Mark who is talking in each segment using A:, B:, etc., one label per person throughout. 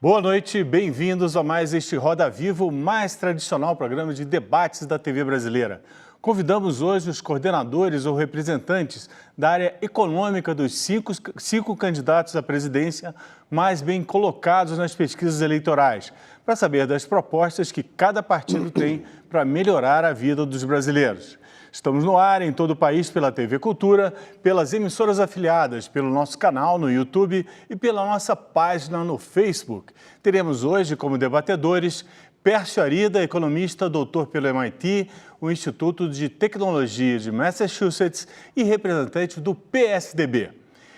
A: Boa noite, bem-vindos a mais este Roda Viva, o mais tradicional programa de debates da TV brasileira. Convidamos hoje os coordenadores ou representantes da área econômica dos cinco candidatos à presidência mais bem colocados nas pesquisas eleitorais, para saber das propostas que cada partido tem para melhorar a vida dos brasileiros. Estamos no ar em todo o país pela TV Cultura, pelas emissoras afiliadas, pelo nosso canal no YouTube e pela nossa página no Facebook. Teremos hoje como debatedores Pércio Arida, economista, doutor pelo MIT, o Instituto de Tecnologia de Massachusetts e representante do PSDB.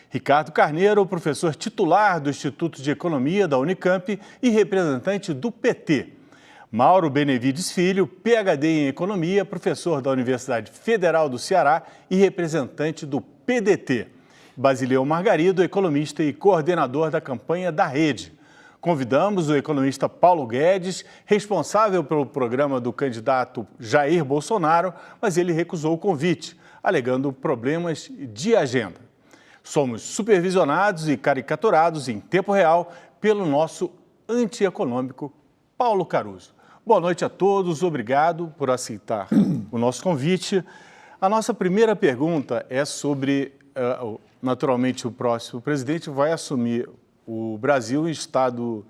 A: Ricardo Carneiro, professor titular do Instituto de Economia da Unicamp e representante do PT. Mauro Benevides Filho, PhD em Economia, professor da Universidade Federal do Ceará e representante do PDT. Basileu Margarido, economista e coordenador da campanha da Rede. Convidamos o economista Paulo Guedes, responsável pelo programa do candidato Jair Bolsonaro, mas ele recusou o convite, alegando problemas de agenda. Somos supervisionados e caricaturados em tempo real pelo nosso antieconômico Paulo Caruso. Boa noite a todos, obrigado por aceitar o nosso convite. A nossa primeira pergunta é sobre, naturalmente, o próximo presidente vai assumir o Brasil em estado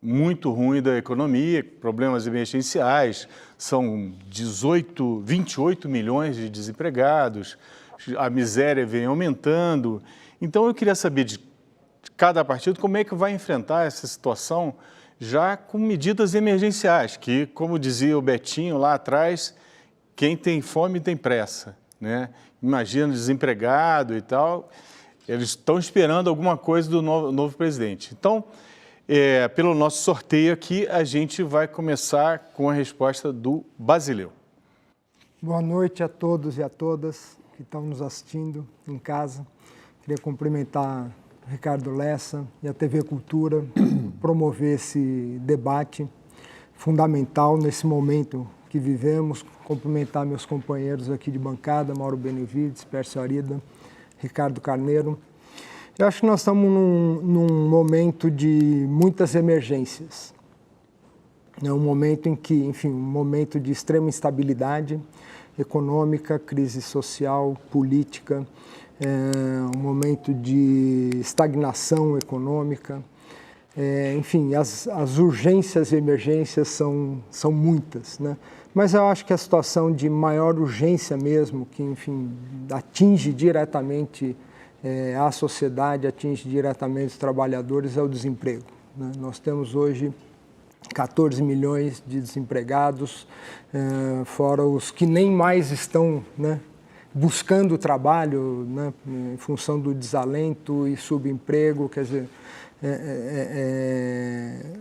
A: muito ruim da economia, problemas emergenciais, são 28 milhões de desempregados, a miséria vem aumentando. Então, eu queria saber de cada partido como é que vai enfrentar essa situação já com medidas emergenciais, que, como dizia o Betinho lá atrás, quem tem fome tem pressa, né? Imagina desempregado e tal, eles estão esperando alguma coisa do novo presidente. Então, pelo nosso sorteio aqui, a gente vai começar com a resposta do Basileu.
B: Boa noite a todos e a todas que estão nos assistindo em casa. Queria cumprimentar Ricardo Lessa e a TV Cultura promover esse debate fundamental nesse momento que vivemos. Cumprimentar meus companheiros aqui de bancada, Mauro Benevides, Pércio Arida, Ricardo Carneiro. Eu acho que nós estamos num momento de muitas emergências. É um momento em que, enfim, um momento de extrema instabilidade econômica, crise social, política, um momento de estagnação econômica, enfim, as urgências e emergências são muitas, né? Mas eu acho que a situação de maior urgência mesmo, que, enfim, atinge diretamente a sociedade, atinge diretamente os trabalhadores, é o desemprego, né? Nós temos hoje 14 milhões de desempregados, fora os que nem mais estão, né, buscando trabalho, né, em função do desalento e subemprego. Quer dizer,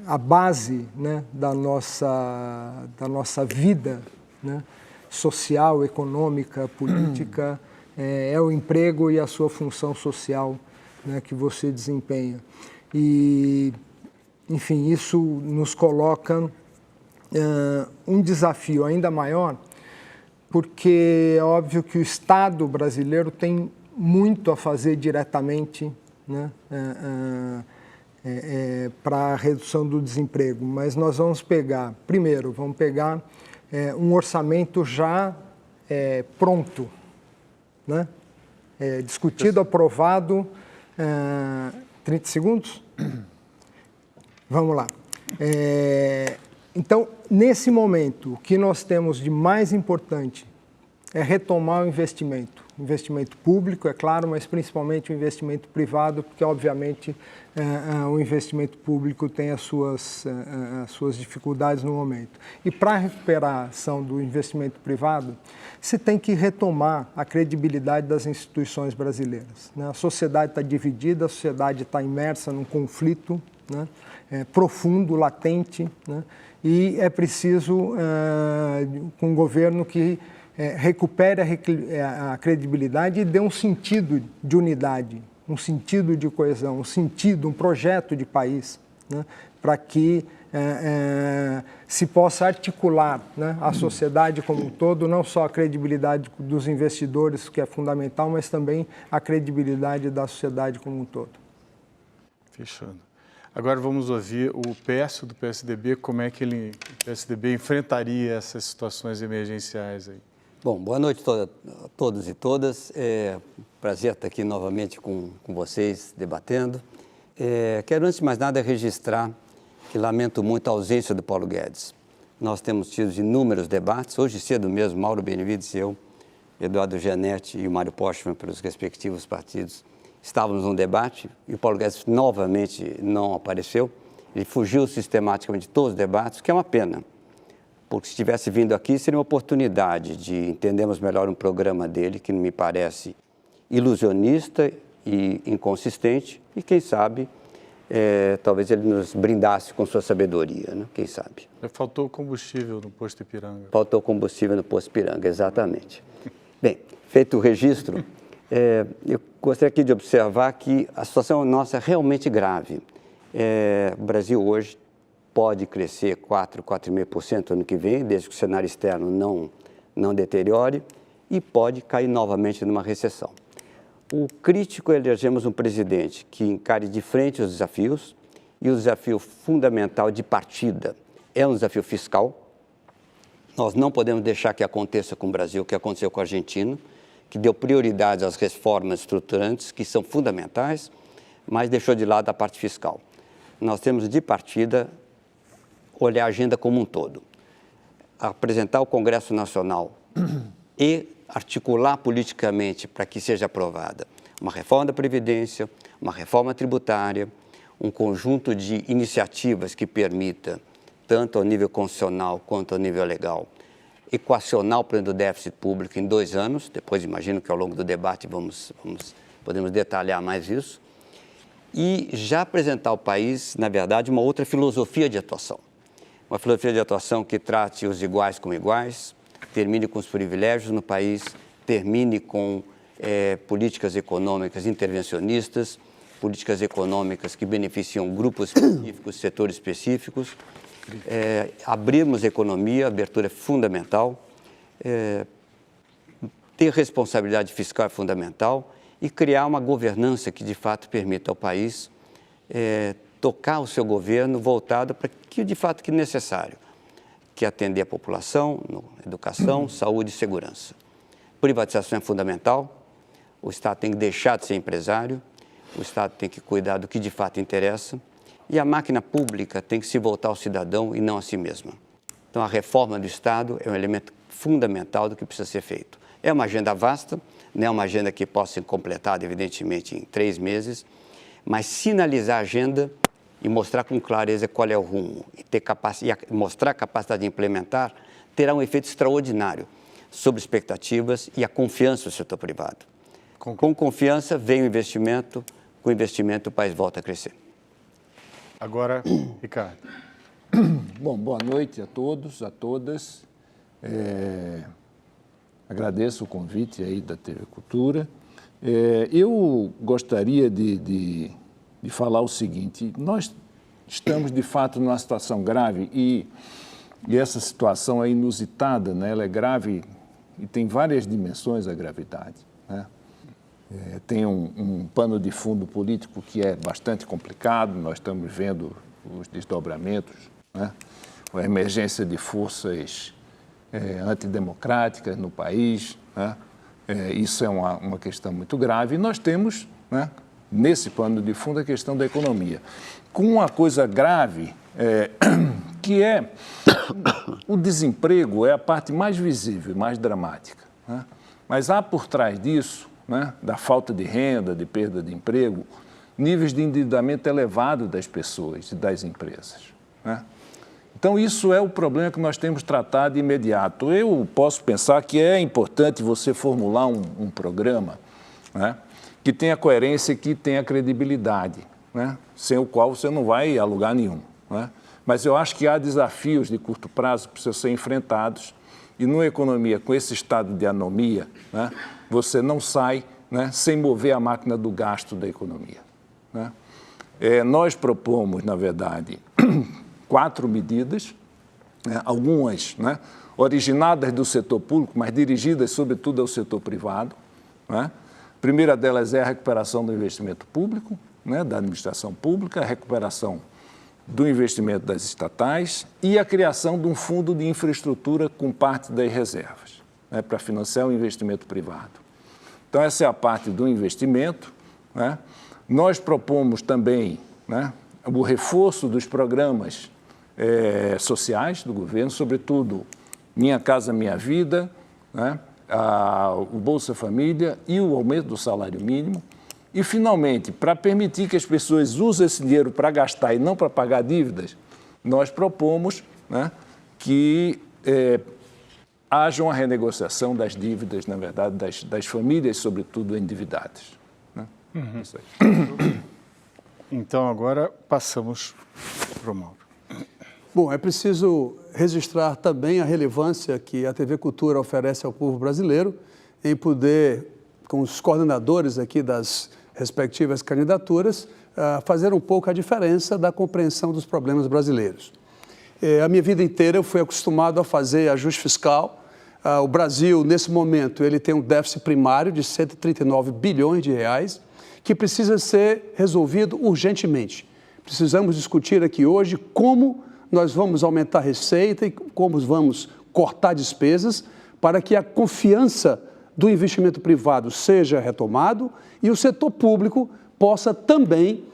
B: a base, né, da nossa vida, né, social, econômica, política, é o emprego e a sua função social, né, que você desempenha. E, enfim, isso nos coloca um desafio ainda maior, porque é óbvio que o Estado brasileiro tem muito a fazer diretamente, né, para a redução do desemprego. Mas nós vamos pegar, primeiro, um orçamento já pronto, né, discutido, aprovado. 30 segundos? Vamos lá. Então, nesse momento, o que nós temos de mais importante é retomar o investimento. Investimento público, é claro, mas principalmente o investimento privado, porque, obviamente, o investimento público tem as suas dificuldades no momento. E para a recuperação do investimento privado, se tem que retomar a credibilidade das instituições brasileiras, né? A sociedade está dividida, a sociedade está imersa num conflito, né, profundo, latente, né? E é preciso um governo que recupere a credibilidade e dê um sentido de unidade, um sentido de coesão, um projeto de país, né, para que se possa articular, né, a sociedade como um todo, não só a credibilidade dos investidores, que é fundamental, mas também a credibilidade da sociedade como um todo.
A: Fechando. Agora vamos ouvir o Pércio do PSDB, como é que o PSDB enfrentaria essas situações emergenciais aí.
C: Bom, boa noite a todos e todas. É um prazer estar aqui novamente com vocês, debatendo. Quero, antes de mais nada, registrar que lamento muito a ausência do Paulo Guedes. Nós temos tido inúmeros debates, hoje cedo mesmo, Mauro Benevides e eu, Eduardo Gianetti e o Mário Postman, pelos respectivos partidos, estávamos num debate e o Paulo Guedes novamente não apareceu. Ele fugiu sistematicamente de todos os debates, o que é uma pena, porque se tivesse vindo aqui seria uma oportunidade de entendermos melhor um programa dele, que me parece ilusionista e inconsistente, e quem sabe, talvez ele nos brindasse com sua sabedoria, né? Quem sabe.
A: Faltou combustível no posto Ipiranga.
C: Faltou combustível no posto Ipiranga, exatamente. Bem, feito o registro, eu gostaria aqui de observar que a situação nossa é realmente grave. O Brasil hoje pode crescer 4,5% ano que vem, desde que o cenário externo não deteriore, e pode cair novamente numa recessão. O crítico é elegermos um presidente que encare de frente os desafios, e o desafio fundamental de partida é um desafio fiscal. Nós não podemos deixar que aconteça com o Brasil o que aconteceu com a Argentina, que deu prioridade às reformas estruturantes, que são fundamentais, mas deixou de lado a parte fiscal. Nós temos de partida olhar a agenda como um todo, apresentar ao Congresso Nacional e articular politicamente para que seja aprovada uma reforma da Previdência, uma reforma tributária, um conjunto de iniciativas que permita, tanto ao nível constitucional quanto ao nível legal, equacionar o plano do déficit público em 2 anos. Depois imagino que ao longo do debate podemos detalhar mais isso, e já apresentar ao país, na verdade, uma outra filosofia de atuação. Uma filosofia de atuação que trate os iguais como iguais, termine com os privilégios no país, termine com políticas econômicas intervencionistas, políticas econômicas que beneficiam grupos específicos, setores específicos, abrirmos a economia, a abertura é fundamental, ter responsabilidade fiscal é fundamental e criar uma governança que de fato permita ao país tocar o seu governo voltado para aquilo de fato que é necessário, que é atender a população, educação, saúde e segurança. Privatização é fundamental, o Estado tem que deixar de ser empresário, o Estado tem que cuidar do que de fato interessa e a máquina pública tem que se voltar ao cidadão e não a si mesma. Então a reforma do Estado é um elemento fundamental do que precisa ser feito. É uma agenda vasta, não é uma agenda que possa ser completada evidentemente em 3 meses, mas sinalizar a agenda e mostrar com clareza qual é o rumo e mostrar a capacidade de implementar terá um efeito extraordinário sobre expectativas e a confiança do setor privado. Com confiança vem o investimento, com investimento o país volta a crescer.
A: Agora, Ricardo.
D: Bom, boa noite a todos, a todas. Agradeço o convite aí da TV Cultura. Eu gostaria de falar o seguinte: nós estamos, de fato, numa situação grave e essa situação é inusitada, né? Ela é grave e tem várias dimensões a gravidade, né? Tem um pano de fundo político que é bastante complicado, nós estamos vendo os desdobramentos, né? A emergência de forças antidemocráticas no país, né? Isso é uma questão muito grave. E nós temos, né, nesse pano de fundo, a questão da economia. Com uma coisa grave, que é o desemprego, é a parte mais visível, mais dramática, né? Mas há por trás disso, né, da falta de renda, de perda de emprego, níveis de endividamento elevado das pessoas e das empresas, né? Então, isso é o problema que nós temos tratado de imediato. Eu posso pensar que é importante você formular um programa, né, que tenha coerência e que tenha credibilidade, né, sem o qual você não vai a lugar nenhum, né? Mas eu acho que há desafios de curto prazo que precisam ser enfrentados e numa economia com esse estado de anomia, né, você não sai, né, sem mover a máquina do gasto da economia, né? Nós propomos, na verdade, 4 medidas, né, algumas, né, originadas do setor público, mas dirigidas sobretudo ao setor privado, né? A primeira delas é a recuperação do investimento público, né, da administração pública, a recuperação do investimento das estatais e a criação de um fundo de infraestrutura com parte das reservas, né, para financiar o investimento privado. Então, essa é a parte do investimento, né? Nós propomos também, né, o reforço dos programas sociais do governo, sobretudo Minha Casa Minha Vida, né, o Bolsa Família e o aumento do salário mínimo. E, finalmente, para permitir que as pessoas usem esse dinheiro para gastar e não para pagar dívidas, nós propomos, né, que haja uma renegociação das dívidas, na verdade, das famílias, sobretudo endividadas. Né? Isso aí.
A: Então, agora passamos para o Mauro.
E: Bom, é preciso registrar também a relevância que a TV Cultura oferece ao povo brasileiro em poder, com os coordenadores aqui das respectivas candidaturas, fazer um pouco a diferença da compreensão dos problemas brasileiros. A minha vida inteira eu fui acostumado a fazer ajuste fiscal. O Brasil, nesse momento, ele tem um déficit primário de 139 bilhões de reais, que precisa ser resolvido urgentemente. Precisamos discutir aqui hoje como nós vamos aumentar a receita e como vamos cortar despesas para que a confiança do investimento privado seja retomado e o setor público possa também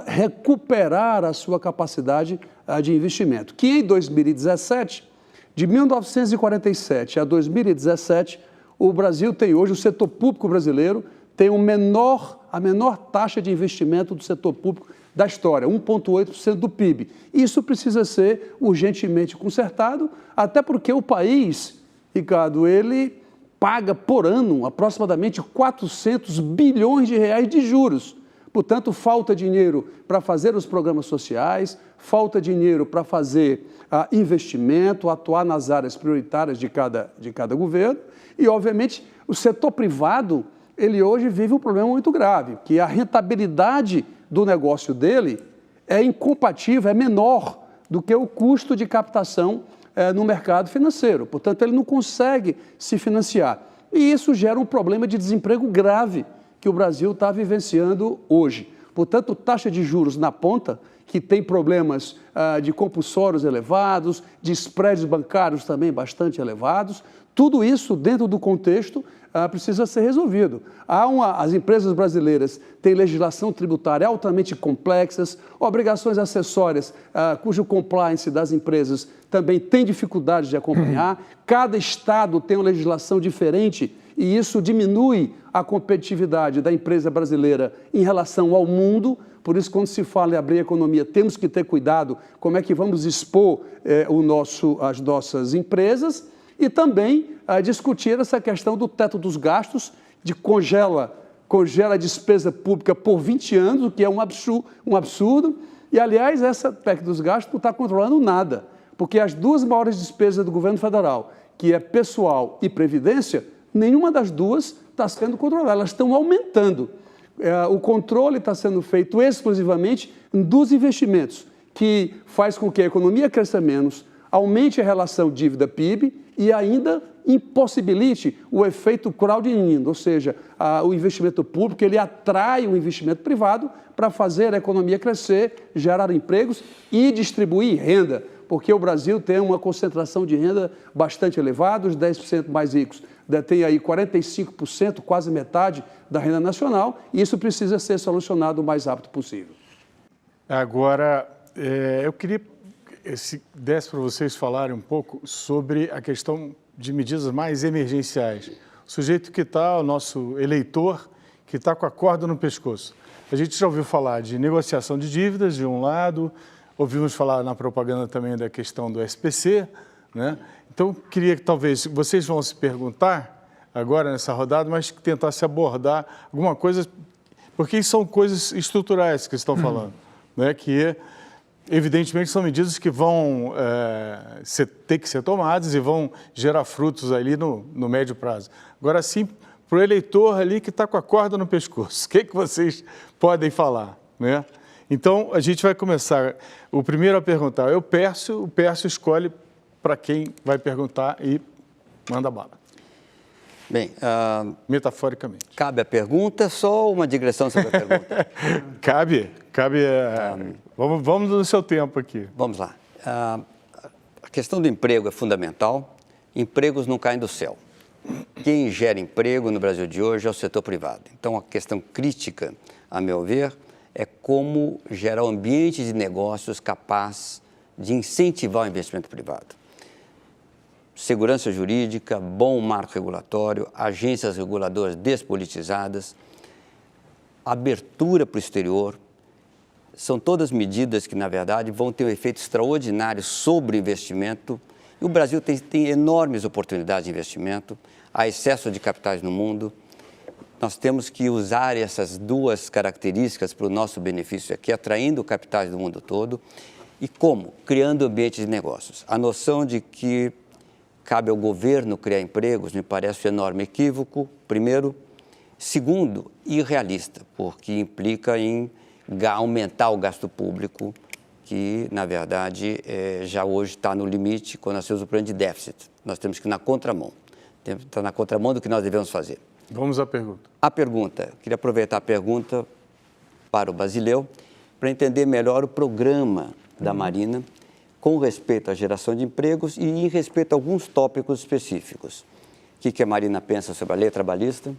E: recuperar a sua capacidade de investimento. Que em 2017, de 1947 a 2017, o Brasil tem hoje, o setor público brasileiro tem a menor taxa de investimento do setor público da história, 1,8% do PIB. Isso precisa ser urgentemente consertado, até porque o país, Ricardo, ele paga por ano aproximadamente 400 bilhões de reais de juros. Portanto, falta dinheiro para fazer os programas sociais, falta dinheiro para fazer investimento, atuar nas áreas prioritárias de cada governo e, obviamente, o setor privado, ele hoje vive um problema muito grave, que a rentabilidade do negócio dele é incompatível, é menor do que o custo de captação no mercado financeiro. Portanto, ele não consegue se financiar. E isso gera um problema de desemprego grave que o Brasil está vivenciando hoje. Portanto, taxa de juros na ponta, que tem problemas de compulsórios elevados, de spreads bancários também bastante elevados, tudo isso dentro do contexto precisa ser resolvido. As empresas brasileiras têm legislação tributária altamente complexas, obrigações acessórias cujo compliance das empresas também tem dificuldade de acompanhar, cada estado tem uma legislação diferente e isso diminui a competitividade da empresa brasileira em relação ao mundo. Por isso, quando se fala em abrir a economia, temos que ter cuidado como é que vamos expor as nossas empresas e também discutir essa questão do teto dos gastos, de congela a despesa pública por 20 anos, o que é um absurdo. E, aliás, essa PEC dos gastos não está controlando nada, porque as duas maiores despesas do governo federal, que é pessoal e previdência, nenhuma das duas está sendo controlada, elas estão aumentando. O controle está sendo feito exclusivamente dos investimentos, que faz com que a economia cresça menos, aumente a relação dívida-PIB e ainda impossibilite o efeito crowding, ou seja, o investimento público, ele atrai o investimento privado para fazer a economia crescer, gerar empregos e distribuir renda, porque o Brasil tem uma concentração de renda bastante elevada, os 10% mais ricos detêm aí 45%, quase metade da renda nacional, e isso precisa ser solucionado o mais rápido possível.
A: Agora, eu queria se desse para vocês falarem um pouco sobre a questão de medidas mais emergenciais. O sujeito que está, o nosso eleitor, que está com a corda no pescoço. A gente já ouviu falar de negociação de dívidas, de um lado, ouvimos falar na propaganda também da questão do SPC, né? Então, queria que talvez vocês vão se perguntar agora nessa rodada, mas que tentasse abordar alguma coisa, porque são coisas estruturais que estão falando, né? Que evidentemente são medidas que vão ter que ser tomadas e vão gerar frutos ali no médio prazo. Agora sim, para o eleitor ali que está com a corda no pescoço, o que vocês podem falar, né? Então, a gente vai começar. O primeiro a perguntar é o Pércio. O Pércio escolhe para quem vai perguntar e manda bala.
C: Bem,
A: Metaforicamente.
C: cabe a pergunta, só uma digressão sobre a pergunta.
A: Cabe. Vamos no seu tempo aqui.
C: Vamos lá. A questão do emprego é fundamental. Empregos não caem do céu. Quem gera emprego no Brasil de hoje é o setor privado. Então, a questão crítica, a meu ver, é como gerar um ambiente de negócios capaz de incentivar o investimento privado. Segurança jurídica, bom marco regulatório, agências reguladoras despolitizadas, abertura para o exterior, são todas medidas que, na verdade, vão ter um efeito extraordinário sobre o investimento. E o Brasil tem enormes oportunidades de investimento, há excesso de capitais no mundo. Nós temos que usar essas duas características para o nosso benefício aqui, atraindo capitais do mundo todo. E como? Criando ambientes de negócios. A noção de que cabe ao governo criar empregos me parece um enorme equívoco, primeiro. Segundo, irrealista, porque implica em aumentar o gasto público, que, na verdade, já hoje está no limite quando nós temos o plano de déficit. Nós temos que ir na contramão. Está na contramão do que nós devemos fazer.
A: Vamos à pergunta.
C: A pergunta, queria aproveitar a pergunta para o Basileu, para entender melhor o programa da Marina com respeito à geração de empregos e em respeito a alguns tópicos específicos. O que a Marina pensa sobre a lei trabalhista,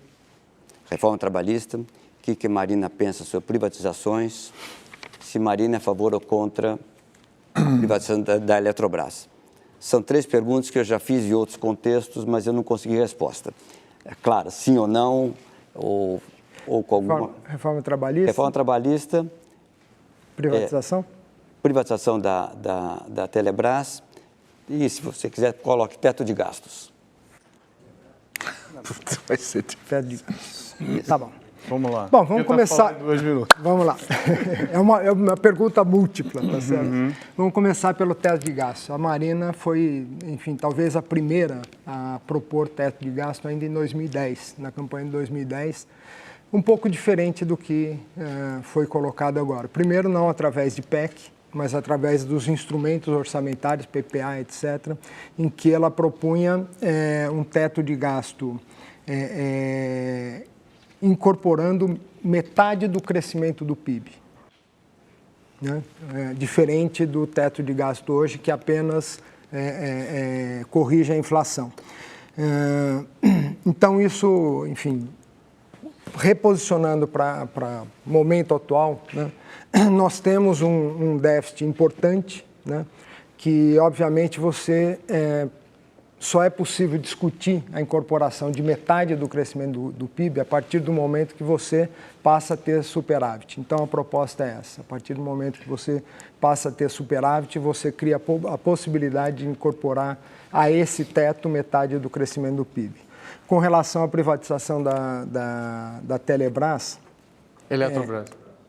C: reforma trabalhista, o que a Marina pensa sobre privatizações, se Marina é a favor ou contra a privatização da Eletrobras. São 3 perguntas que eu já fiz em outros contextos, mas eu não consegui resposta. É claro, sim ou não, ou com alguma...
B: Reforma trabalhista?
C: Reforma trabalhista.
B: Privatização?
C: Privatização da Telebrás e, se você quiser, coloque teto de gastos.
A: Vai ser difícil.
B: Teto de gastos. Tá bom.
A: Vamos lá.
B: Bom, vamos começar.
A: 2 minutos.
B: Vamos lá. É uma pergunta múltipla, tá certo? Vamos começar pelo teto de gastos. A Marina foi, enfim, talvez a primeira a propor teto de gasto ainda em 2010, na campanha de 2010. Um pouco diferente do que foi colocado agora. Primeiro, não através de PEC, mas através dos instrumentos orçamentários, PPA, etc., em que ela propunha um teto de gasto incorporando metade do crescimento do PIB. Né? Diferente do teto de gasto hoje, que apenas corrige a inflação. Então, isso, enfim, reposicionando para o momento atual, né? Nós temos um déficit importante, né? Que, obviamente, só é possível discutir a incorporação de metade do crescimento do PIB a partir do momento que você passa a ter superávit. Então, a proposta é essa. A partir do momento que você passa a ter superávit, você cria a possibilidade de incorporar a esse teto metade do crescimento do PIB. Com relação à privatização da Telebrás...
A: Eletrobras.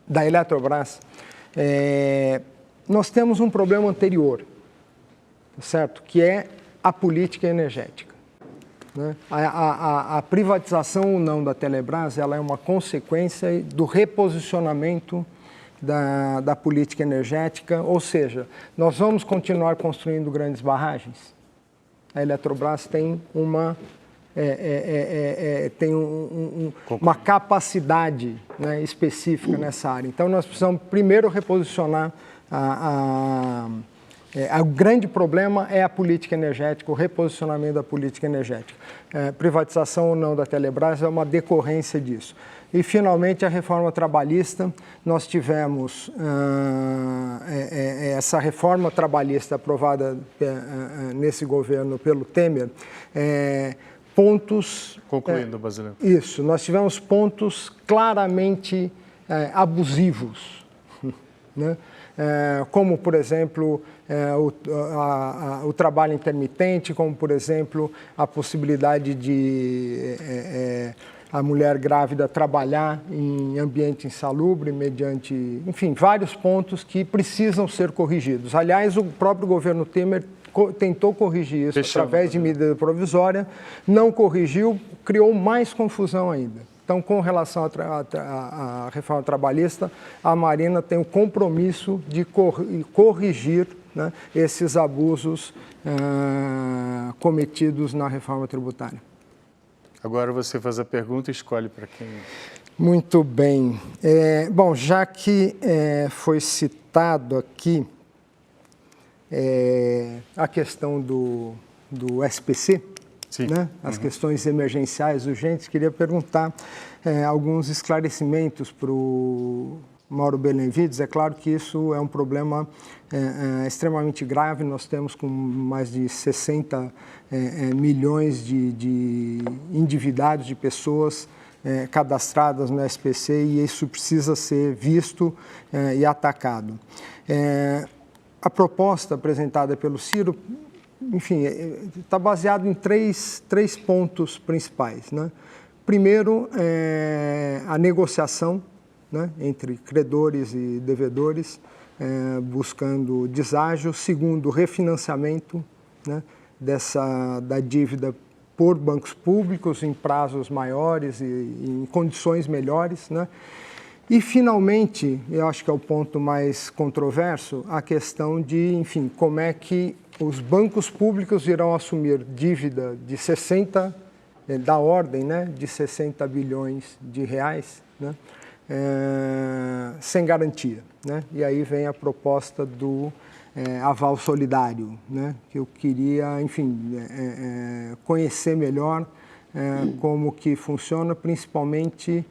B: Da Eletrobras, nós temos um problema anterior, certo? Que é a política energética. Né? A privatização ou não da Telebrás, ela é uma consequência do reposicionamento da política energética, ou seja, nós vamos continuar construindo grandes barragens. A Eletrobras tem uma uma capacidade, né, específica nessa área. Então, nós precisamos primeiro reposicionar o grande problema é a política energética, o reposicionamento da política energética. Privatização ou não da Telebrás é uma decorrência disso. E, finalmente, a reforma trabalhista. Nós tivemos essa reforma trabalhista aprovada nesse governo pelo Temer, pontos...
A: Concluindo, Basileu.
B: Isso, nós tivemos pontos claramente abusivos, né? Como, por exemplo, o trabalho intermitente, como, por exemplo, a possibilidade de a mulher grávida trabalhar em ambiente insalubre, mediante, enfim, vários pontos que precisam ser corrigidos. Aliás, o próprio governo Temer tentou corrigir isso através de medida provisória, não corrigiu, criou mais confusão ainda. Então, com relação à reforma trabalhista, a Marina tem o compromisso de corrigir, né, esses abusos cometidos na reforma tributária.
A: Agora você faz a pergunta e escolhe para quem...
B: Muito bem. Bom, já que foi citado aqui a questão do SPC,
A: Sim.
B: né? As questões emergenciais urgentes, queria perguntar alguns esclarecimentos para o Mauro Benevides. É claro que isso é um problema extremamente grave. Nós temos com mais de 60 milhões de endividados, de pessoas cadastradas no SPC, e isso precisa ser visto e atacado. A proposta apresentada pelo Ciro, enfim, está baseado em três pontos principais, né? Primeiro, a negociação, né, entre credores e devedores, buscando deságio. Segundo, refinanciamento, né, da dívida por bancos públicos em prazos maiores e em condições melhores, né? E, finalmente, eu acho que é o ponto mais controverso, a questão de, enfim, como é que os bancos públicos irão assumir dívida de 60, da ordem, né, de 60 bilhões de reais, né, sem garantia, né? E aí vem a proposta do aval solidário, né, que eu queria, enfim, conhecer melhor como que funciona, principalmente,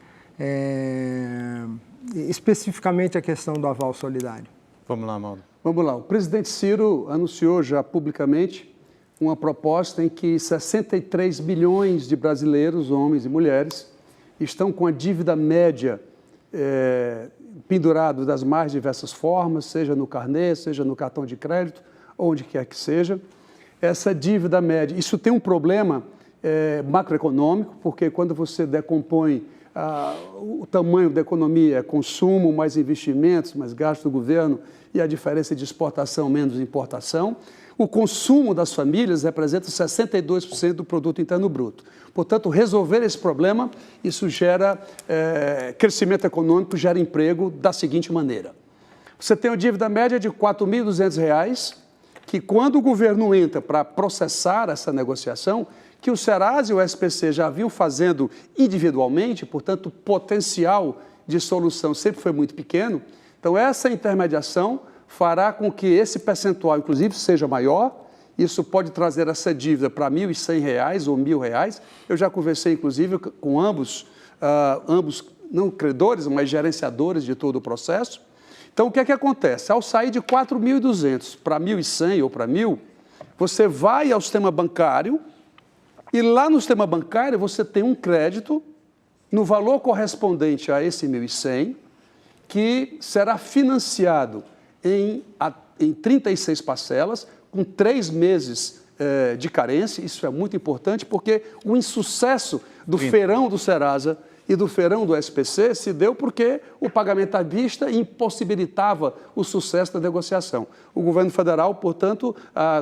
B: especificamente a questão do aval solidário.
A: Vamos lá, Mauro.
E: Vamos lá. O presidente Ciro anunciou já publicamente uma proposta em que 63 milhões de brasileiros, homens e mulheres, estão com a dívida média pendurado das mais diversas formas, seja no carnê, seja no cartão de crédito, onde quer que seja. Essa dívida média, isso tem um problema macroeconômico, porque quando você decompõe o tamanho da economia, é consumo, mais investimentos, mais gasto do governo e a diferença de exportação menos importação, o consumo das famílias representa 62% do produto interno bruto. Portanto, resolver esse problema, isso gera crescimento econômico, gera emprego da seguinte maneira. Você tem uma dívida média de R$ 4.200, que quando o governo entra para processar essa negociação, que o Serasa e o SPC já vinham fazendo individualmente, portanto, o potencial de solução sempre foi muito pequeno. Então, essa intermediação fará com que esse percentual, inclusive, seja maior. Isso pode trazer essa dívida para R$ 1.100 ou R$ 1.000. Eu já conversei, inclusive, com ambos não credores, mas gerenciadores de todo o processo. Então, o que é que acontece? Ao sair de 4.200 para 1.100 ou para 1.000, você vai ao sistema bancário e lá no sistema bancário você tem um crédito no valor correspondente a esse 1.100, que será financiado em 36 parcelas, com 3 meses de carência. Isso é muito importante, porque o insucesso do feirão do Serasa e do feirão do SPC se deu porque o pagamento à vista impossibilitava o sucesso da negociação. O governo federal, portanto,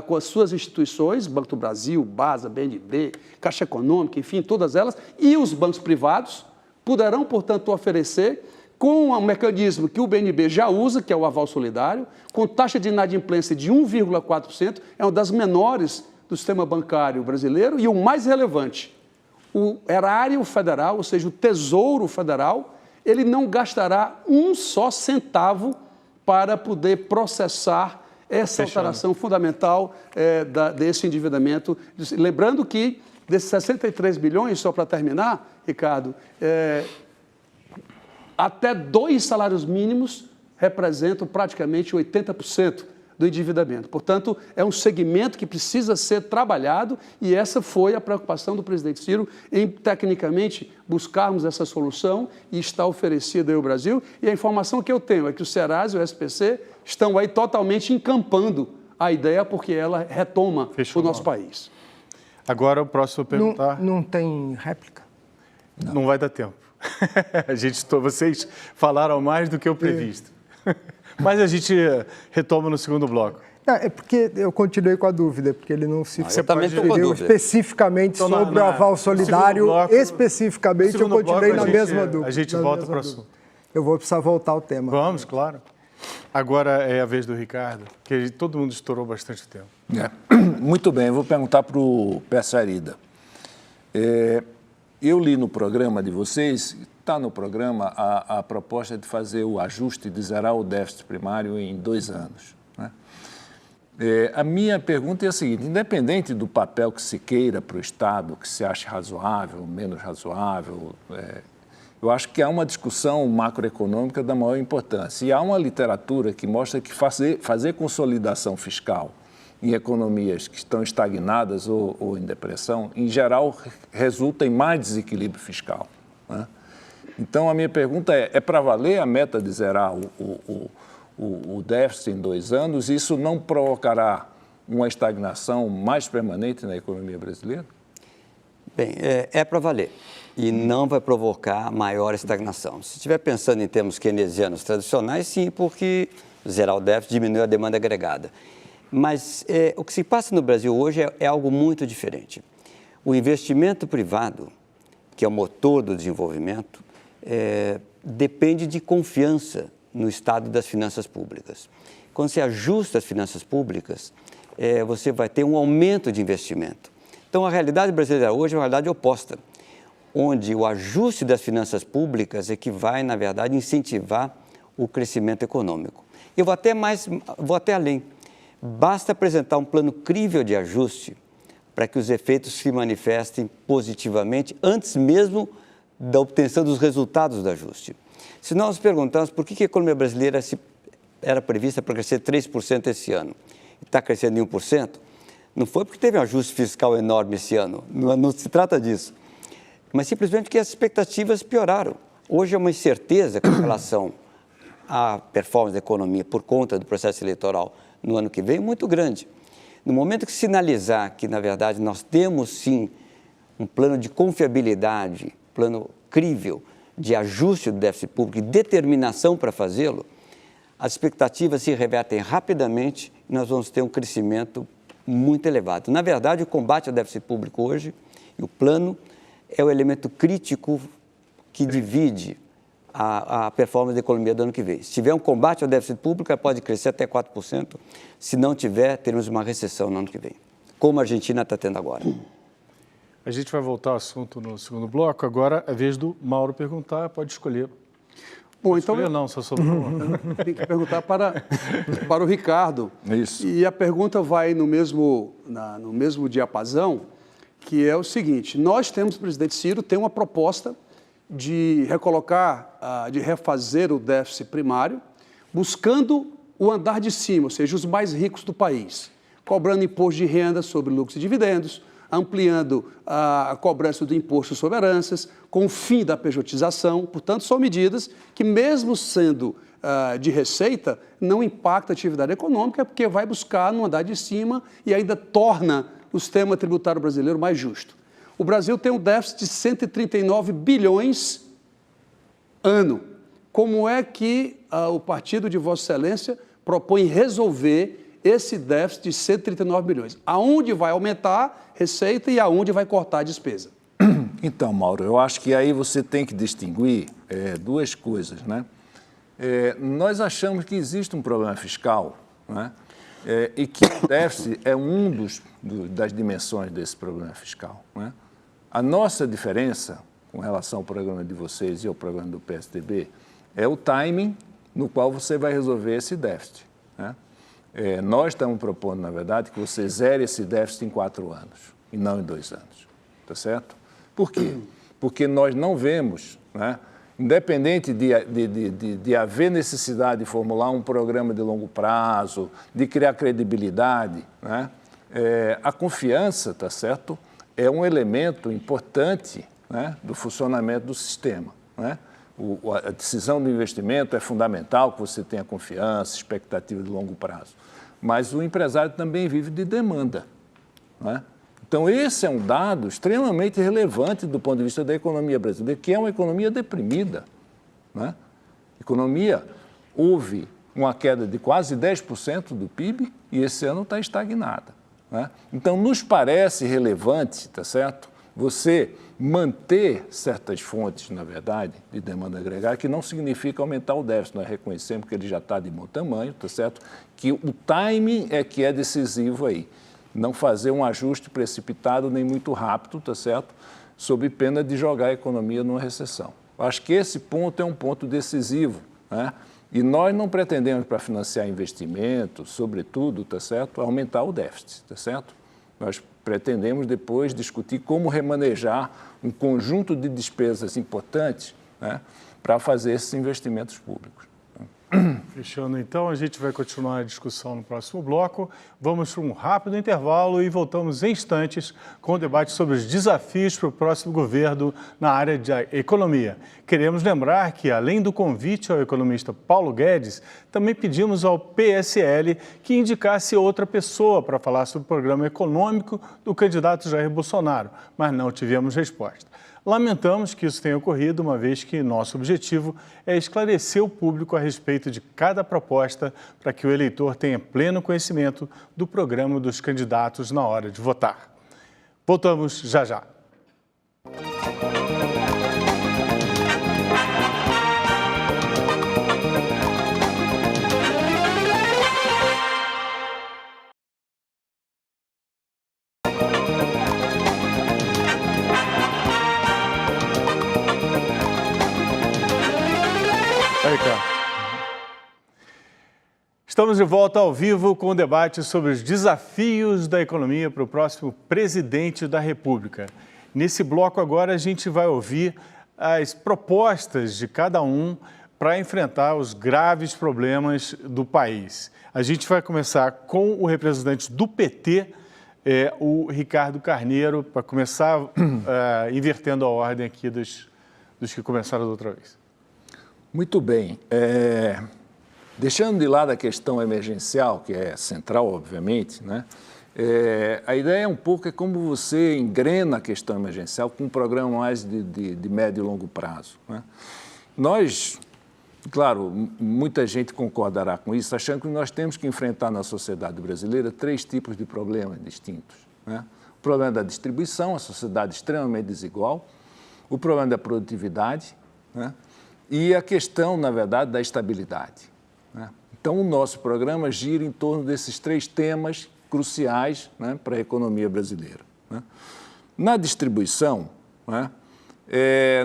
E: com as suas instituições, Banco do Brasil, BASA, BNB, Caixa Econômica, enfim, todas elas, e os bancos privados, poderão, portanto, oferecer com um mecanismo que o BNB já usa, que é o aval solidário, com taxa de inadimplência de 1,4%, é uma das menores do sistema bancário brasileiro, e o mais relevante, o erário federal, ou seja, o Tesouro Federal, ele não gastará um só centavo para poder processar essa alteração fundamental desse endividamento. Lembrando que, desses 63 bilhões, só para terminar, Ricardo, até 2 salários mínimos representam praticamente 80% do endividamento. Portanto, é um segmento que precisa ser trabalhado, e essa foi a preocupação do presidente Ciro em, tecnicamente, buscarmos essa solução, e está oferecida aí ao Brasil. E a informação que eu tenho é que o Serasa e o SPC estão aí totalmente encampando a ideia, porque ela retoma o nosso país.
A: Agora o próximo a perguntar...
B: Não tem réplica?
A: Não vai dar tempo. Vocês falaram mais do que o previsto. Mas a gente retoma no segundo bloco.
B: É porque eu continuei com a dúvida, porque ele não se
C: referiu
B: especificamente sobre o aval solidário. Especificamente, eu continuei na mesma dúvida.
A: A gente volta para o assunto.
B: Eu vou precisar voltar ao tema.
A: Vamos, claro. Agora é a vez do Ricardo, que todo mundo estourou bastante tempo.
D: Muito bem, eu vou perguntar para o Peçarida. eu li no programa de vocês, está no programa a proposta de fazer o ajuste, de zerar o déficit primário em 2 anos. Né? A minha pergunta é a seguinte, independente do papel que se queira para o Estado, que se ache razoável, menos razoável, eu acho que há uma discussão macroeconômica da maior importância. E há uma literatura que mostra que fazer consolidação fiscal em economias que estão estagnadas ou em depressão, em geral, resulta em mais desequilíbrio fiscal. Né? Então, a minha pergunta é para valer a meta de zerar o déficit em 2 anos, isso não provocará uma estagnação mais permanente na economia brasileira?
C: Bem, é para valer e não vai provocar maior estagnação. Se estiver pensando em termos keynesianos tradicionais, sim, porque zerar o déficit diminui a demanda agregada. Mas o que se passa no Brasil hoje é algo muito diferente. O investimento privado, que é o motor do desenvolvimento, depende de confiança no estado das finanças públicas. Quando você ajusta as finanças públicas, você vai ter um aumento de investimento. Então, a realidade brasileira hoje é uma realidade oposta, onde o ajuste das finanças públicas é que vai, na verdade, incentivar o crescimento econômico. Eu vou até além. Basta apresentar um plano crível de ajuste para que os efeitos se manifestem positivamente antes mesmo da obtenção dos resultados do ajuste. Se nós nos perguntarmos por que a economia brasileira era prevista para crescer 3% esse ano e está crescendo em 1%, não foi porque teve um ajuste fiscal enorme esse ano, não se trata disso, mas simplesmente porque as expectativas pioraram. Hoje é uma incerteza com relação à performance da economia por conta do processo eleitoral no ano que vem muito grande. No momento que sinalizar que, na verdade, nós temos sim um plano de confiabilidade, plano crível de ajuste do déficit público e determinação para fazê-lo, as expectativas se revertem rapidamente e nós vamos ter um crescimento muito elevado. Na verdade, o combate ao déficit público hoje e o plano é o elemento crítico que divide a performance da economia do ano que vem. Se tiver um combate ao déficit público, ela pode crescer até 4%. Se não tiver, teremos uma recessão no ano que vem, como a Argentina está tendo agora.
A: A gente vai voltar ao assunto no segundo bloco. Agora é a vez do Mauro perguntar, pode escolher.
E: Bom,
A: Pode
E: então
A: escolher não, só sobrou uma.
E: tem que perguntar para o Ricardo.
D: Isso.
E: E a pergunta vai no mesmo diapasão, que é o seguinte: nós temos, o presidente Ciro tem uma proposta de recolocar, de refazer o déficit primário, buscando o andar de cima, ou seja, os mais ricos do país, cobrando imposto de renda sobre lucros e dividendos, ampliando a cobrança do imposto sobre heranças, com o fim da pejotização. Portanto, são medidas que, mesmo sendo de receita, não impactam a atividade econômica, porque vai buscar no andar de cima e ainda torna o sistema tributário brasileiro mais justo. O Brasil tem um déficit de 139 bilhões ano. Como é que o partido de Vossa Excelência propõe resolver esse déficit de 139 bilhões? Aonde vai aumentar receita e aonde vai cortar a despesa?
D: Então, Mauro, eu acho que aí você tem que distinguir 2 coisas, né? Nós achamos que existe um problema fiscal, né? E que o déficit é das dimensões desse problema fiscal, né? A nossa diferença com relação ao programa de vocês e ao programa do PSDB é o timing no qual você vai resolver esse déficit, né? Nós estamos propondo, na verdade, que você zere esse déficit em 4 anos e não em 2 anos, tá certo? Por quê? Porque nós não vemos, né, independente de haver necessidade de formular um programa de longo prazo, de criar credibilidade, né, a confiança, tá certo, é um elemento importante, né, do funcionamento do sistema, né? A decisão do investimento é fundamental que você tenha confiança, expectativa de longo prazo. Mas o empresário também vive de demanda, né? Então, esse é um dado extremamente relevante do ponto de vista da economia brasileira, que é uma economia deprimida, né? Houve uma queda de quase 10% do PIB e esse ano está estagnada, né? Então, nos parece relevante, tá certo, você manter certas fontes, na verdade, de demanda agregada, que não significa aumentar o déficit. Nós reconhecemos que ele já está de bom tamanho, tá certo? Que o timing é que é decisivo aí. Não fazer um ajuste precipitado nem muito rápido, tá certo? sob pena de jogar a economia numa recessão. Acho que esse ponto é um ponto decisivo, né? E nós não pretendemos, para financiar investimentos, sobretudo, tá certo, aumentar o déficit, tá certo? Nós pretendemos depois discutir como remanejar um conjunto de despesas importantes, né, para fazer esses investimentos públicos.
A: Fechando, então, a gente vai continuar a discussão no próximo bloco. Vamos para um rápido intervalo e voltamos em instantes com o debate sobre os desafios para o próximo governo na área de economia. Queremos lembrar que, além do convite ao economista Paulo Guedes, também pedimos ao PSL que indicasse outra pessoa para falar sobre o programa econômico do candidato Jair Bolsonaro, mas não tivemos resposta. Lamentamos que isso tenha ocorrido, uma vez que nosso objetivo é esclarecer o público a respeito de cada proposta para que o eleitor tenha pleno conhecimento do programa dos candidatos na hora de votar. Voltamos já já. Estamos de volta ao vivo com o debate sobre os desafios da economia para o próximo presidente da República. Nesse bloco agora a gente vai ouvir as propostas de cada um para enfrentar os graves problemas do país. A gente vai começar com o representante do PT, o Ricardo Carneiro, para começar invertendo a ordem aqui dos que começaram da outra vez.
D: Muito bem. Deixando de lado a questão emergencial, que é central, obviamente, né? A ideia um pouco é como você engrena a questão emergencial com um programa mais de médio e longo prazo, né? Nós, claro, muita gente concordará com isso, achando que nós temos que enfrentar na sociedade brasileira 3 tipos de problemas distintos, né? O problema da distribuição, a sociedade extremamente desigual, o problema da produtividade, né? E a questão, na verdade, da estabilidade. Então, o nosso programa gira em torno desses 3 temas cruciais, né, para a economia brasileira, né? Na distribuição, né,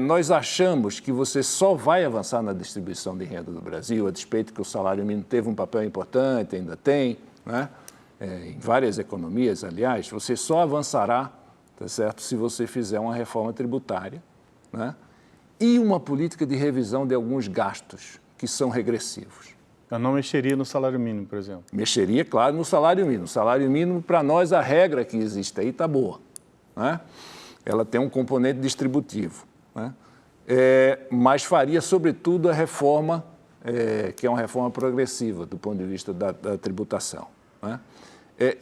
D: nós achamos que você só vai avançar na distribuição de renda do Brasil, a despeito que o salário mínimo teve um papel importante, ainda tem, né, em várias economias, aliás, você só avançará, tá certo, se você fizer uma reforma tributária, né, e uma política de revisão de alguns gastos que são regressivos.
A: Eu não mexeria no salário mínimo, por exemplo.
D: Mexeria, claro, no salário mínimo. O salário mínimo, para nós, a regra que existe aí está boa, né? Ela tem um componente distributivo, né? Mas faria, sobretudo, a reforma, que é uma reforma progressiva do ponto de vista da tributação, né?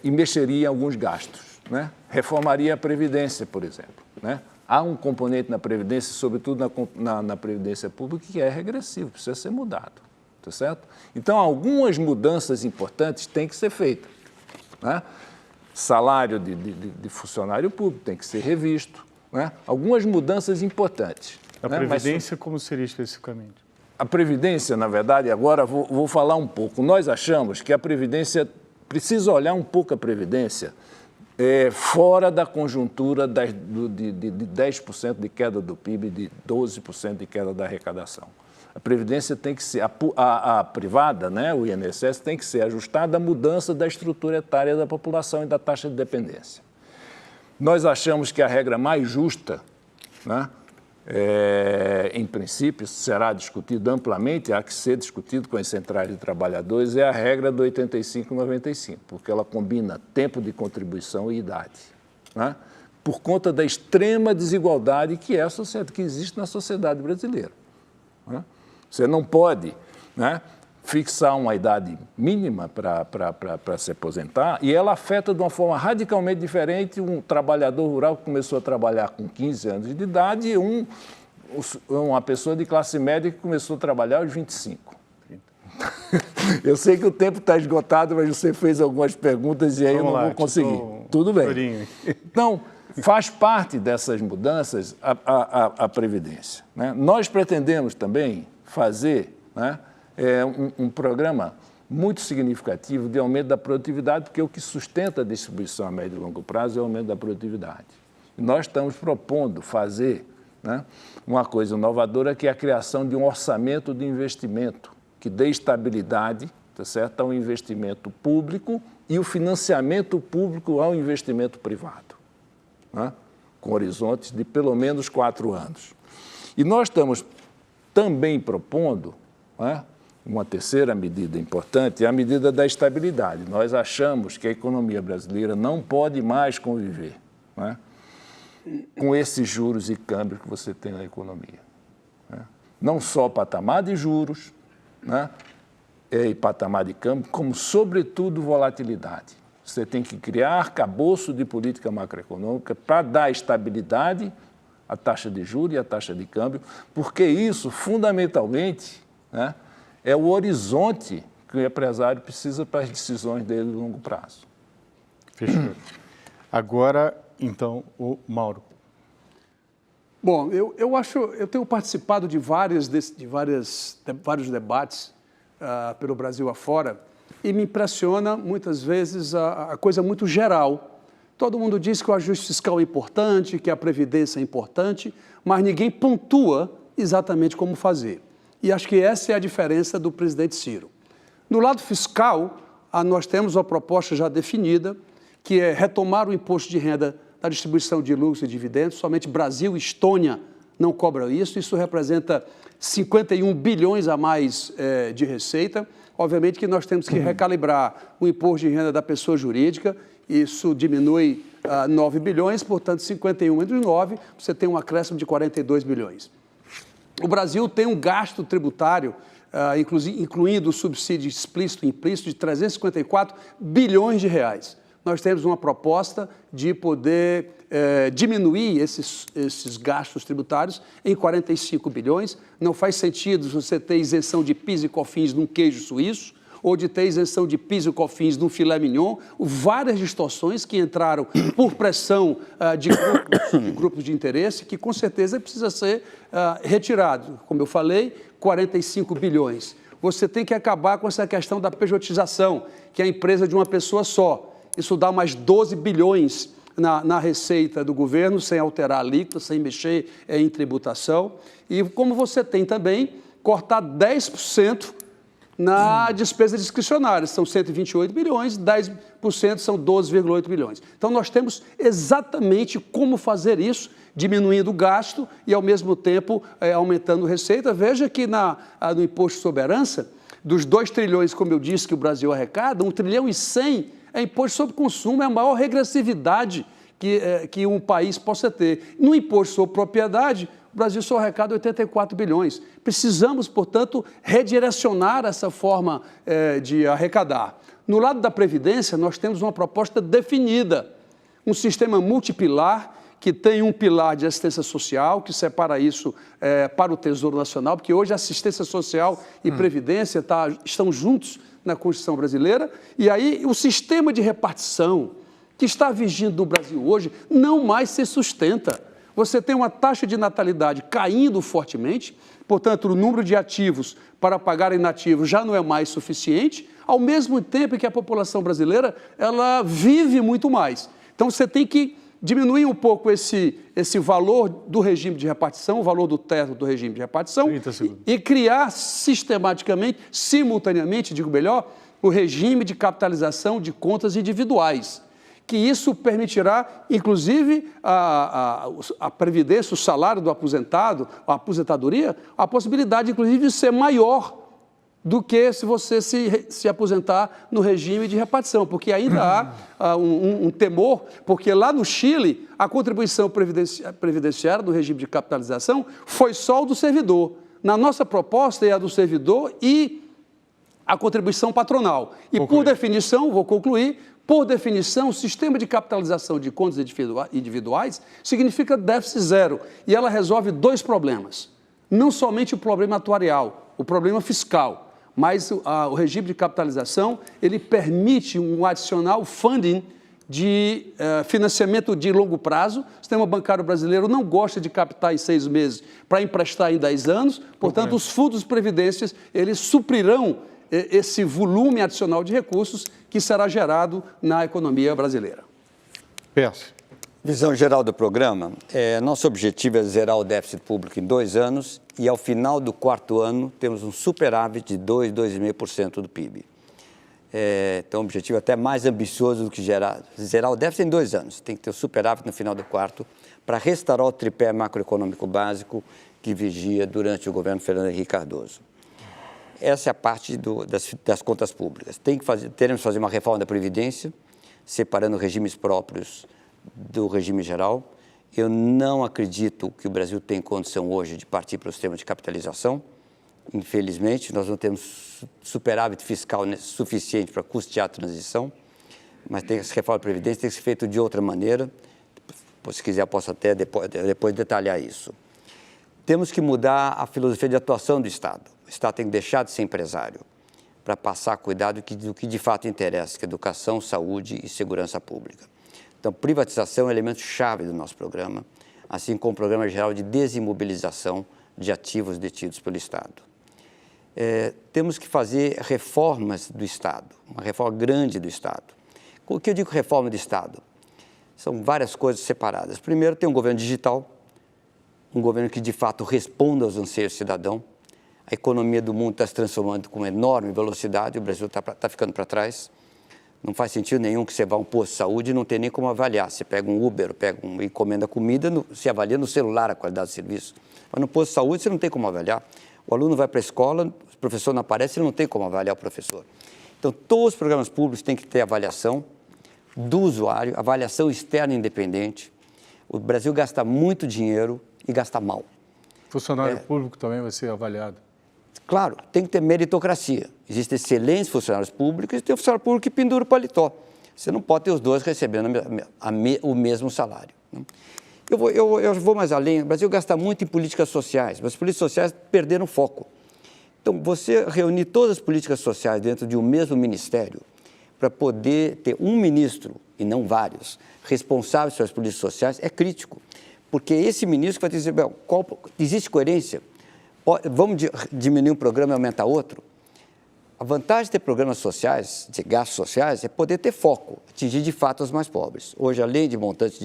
D: E mexeria em alguns gastos, né? Reformaria a Previdência, por exemplo, né? Há um componente na Previdência, sobretudo na Previdência Pública, que é regressivo, precisa ser mudado. Tá certo? Então, algumas mudanças importantes têm que ser feitas, né? Salário de funcionário público tem que ser revisto, né? Algumas mudanças importantes.
A: A Previdência, como seria especificamente?
D: A Previdência, na verdade, agora vou falar um pouco. Nós achamos que a Previdência, precisa olhar um pouco a Previdência fora da conjuntura de 10% de queda do PIB, de 12% de queda da arrecadação. A Previdência tem que ser, a privada, né, o INSS, tem que ser ajustada à mudança da estrutura etária da população e da taxa de dependência. Nós achamos que a regra mais justa, né, em princípio, será discutido amplamente, há que ser discutido com as centrais de trabalhadores, é a regra do 85-95, porque ela combina tempo de contribuição e idade, né, por conta da extrema desigualdade que existe na sociedade brasileira, né? Você não pode, né, fixar uma idade mínima para se aposentar e ela afeta de uma forma radicalmente diferente um trabalhador rural que começou a trabalhar com 15 anos de idade e uma pessoa de classe média que começou a trabalhar aos 25. Eu sei que o tempo está esgotado, mas você fez algumas perguntas e aí eu não vou conseguir. Tudo bem. Então, faz parte dessas mudanças a Previdência, né? Nós pretendemos também fazer, né, um programa muito significativo de aumento da produtividade, porque o que sustenta a distribuição a médio e longo prazo é o aumento da produtividade. Nós estamos propondo fazer, né, uma coisa inovadora, que é a criação de um orçamento de investimento que dê estabilidade, tá certo, ao investimento público e o financiamento público ao investimento privado, né, com horizontes de pelo menos 4 anos. E nós estamos também propondo, né, uma terceira medida importante, é a medida da estabilidade. Nós achamos que a economia brasileira não pode mais conviver, né, com esses juros e câmbio que você tem na economia, né? Não só patamar de juros, né, e patamar de câmbio, como, sobretudo, volatilidade. Você tem que criar arcabouço de política macroeconômica para dar estabilidade à taxa de juros e à taxa de câmbio, porque isso, fundamentalmente, né, é o horizonte que o empresário precisa para as decisões dele de longo prazo.
A: Fechou. Agora, então, o Mauro.
E: Bom, eu tenho participado de vários debates pelo Brasil afora e me impressiona muitas vezes a coisa muito geral. Todo mundo diz que o ajuste fiscal é importante, que a previdência é importante, mas ninguém pontua exatamente como fazer. E acho que essa é a diferença do presidente Ciro. No lado fiscal, nós temos uma proposta já definida, que é retomar o imposto de renda da distribuição de lucros e dividendos. Somente Brasil e Estônia não cobram isso. Isso representa 51 bilhões a mais de receita. Obviamente que nós temos que recalibrar o imposto de renda da pessoa jurídica. Isso diminui 9 bilhões, portanto, 51 entre 9, você tem um acréscimo de 42 bilhões. O Brasil tem um gasto tributário, incluindo o subsídio explícito e implícito, de 354 bilhões de reais. Nós temos uma proposta de poder diminuir esses gastos tributários em 45 bilhões. Não faz sentido você ter isenção de PIS e COFINS num queijo suíço, ou de ter isenção de PIS e COFINS num filé mignon, várias distorções que entraram por pressão de grupos de interesse, que com certeza precisa ser retirado. Como eu falei, 45 bilhões. Você tem que acabar com essa questão da pejotização, que é a empresa de uma pessoa só. Isso dá mais 12 bilhões na receita do governo, sem alterar a alíquota, sem mexer em tributação. E como você tem também, cortar 10% na despesa discricionária, são 128 bilhões, 10% são 12,8 bilhões. Então, nós temos exatamente como fazer isso, diminuindo o gasto e, ao mesmo tempo, aumentando a receita. Veja que no imposto sobre herança, dos 2 trilhões, como eu disse, que o Brasil arrecada, 1,1 trilhão é imposto sobre consumo, é a maior regressividade que um país possa ter. No imposto sobre propriedade, o Brasil só arrecada 84 bilhões. Precisamos, portanto, redirecionar essa forma de arrecadar. No lado da Previdência, nós temos uma proposta definida, um sistema multipilar, que tem um pilar de assistência social, que separa isso para o Tesouro Nacional, porque hoje assistência social e Previdência estão juntos na Constituição brasileira, e aí o sistema de repartição que está vigindo no Brasil hoje não mais se sustenta. Você tem uma taxa de natalidade caindo fortemente, portanto, o número de ativos para pagar inativos já não é mais suficiente, ao mesmo tempo que a população brasileira ela vive muito mais. Então, você tem que diminuir um pouco esse valor do regime de repartição, o valor do teto do regime de repartição, e criar sistematicamente, simultaneamente, digo melhor, o regime de capitalização de contas individuais, que isso permitirá, inclusive, a previdência, o salário do aposentado, a aposentadoria, a possibilidade, inclusive, de ser maior do que se você se aposentar no regime de repartição, porque ainda há um temor, porque lá no Chile, a contribuição previdenciária do regime de capitalização foi só o do servidor. Na nossa proposta é a do servidor e a contribuição patronal. E, por definição, vou concluir, por definição, o sistema de capitalização de contas individuais significa déficit zero, e ela resolve 2 problemas. Não somente o problema atuarial, o problema fiscal, mas o regime de capitalização, ele permite um adicional funding de financiamento de longo prazo. O sistema bancário brasileiro não gosta de captar em 6 meses para emprestar em 10 anos, portanto, os fundos de previdências, eles suprirão esse volume adicional de recursos que será gerado na economia brasileira.
A: Peço.
C: Visão geral do programa, nosso objetivo é zerar o déficit público em 2 anos e ao final do 4º ano temos um superávit de 2,5% do PIB. Então o objetivo é até mais ambicioso do que zerar o déficit em 2 anos. Tem que ter o superávit no final do 4º para restaurar o tripé macroeconômico básico que vigia durante o governo Fernando Henrique Cardoso. Essa é a parte das contas públicas. Teremos que fazer uma reforma da Previdência, separando regimes próprios do regime geral. Eu não acredito que o Brasil tem condição hoje de partir para o sistema de capitalização. Infelizmente, nós não temos superávit fiscal suficiente para custear a transição, mas essa reforma da Previdência tem que ser feita de outra maneira. Se quiser, posso até depois detalhar isso. Temos que mudar a filosofia de atuação do Estado. O Estado tem que deixar de ser empresário para passar a cuidar do que de fato interessa, que é educação, saúde e segurança pública. Então, privatização é um elemento chave do nosso programa, assim como o Programa Geral de Desimobilização de ativos detidos pelo Estado. Temos que fazer reformas do Estado, uma reforma grande do Estado. O que eu digo reforma do Estado? São várias coisas separadas. Primeiro, tem um governo digital, um governo que de fato responda aos anseios do cidadão. A economia do mundo está se transformando com enorme velocidade, o Brasil está ficando para trás. Não faz sentido nenhum que você vá a um posto de saúde e não tem nem como avaliar. Você pega um Uber, encomenda comida, você avalia no celular a qualidade do serviço. Mas no posto de saúde você não tem como avaliar. O aluno vai para a escola, o professor não aparece, ele não tem como avaliar o professor. Então, todos os programas públicos têm que ter avaliação do usuário, avaliação externa independente. O Brasil gasta muito dinheiro e gasta mal.
A: Funcionário público também vai ser avaliado.
C: Claro, tem que ter meritocracia. Existem excelentes funcionários públicos e tem um funcionário público que pendura o paletó. Você não pode ter os dois recebendo o mesmo salário. Eu vou mais além. O Brasil gasta muito em políticas sociais, mas as políticas sociais perderam foco. Então, você reunir todas as políticas sociais dentro de um mesmo ministério para poder ter um ministro, e não vários, responsáveis pelas políticas sociais é crítico. Porque esse ministro vai dizer, existe coerência? Vamos diminuir um programa e aumentar outro? A vantagem de ter programas sociais, de gastos sociais, é poder ter foco, atingir de fato os mais pobres. Hoje, além de montante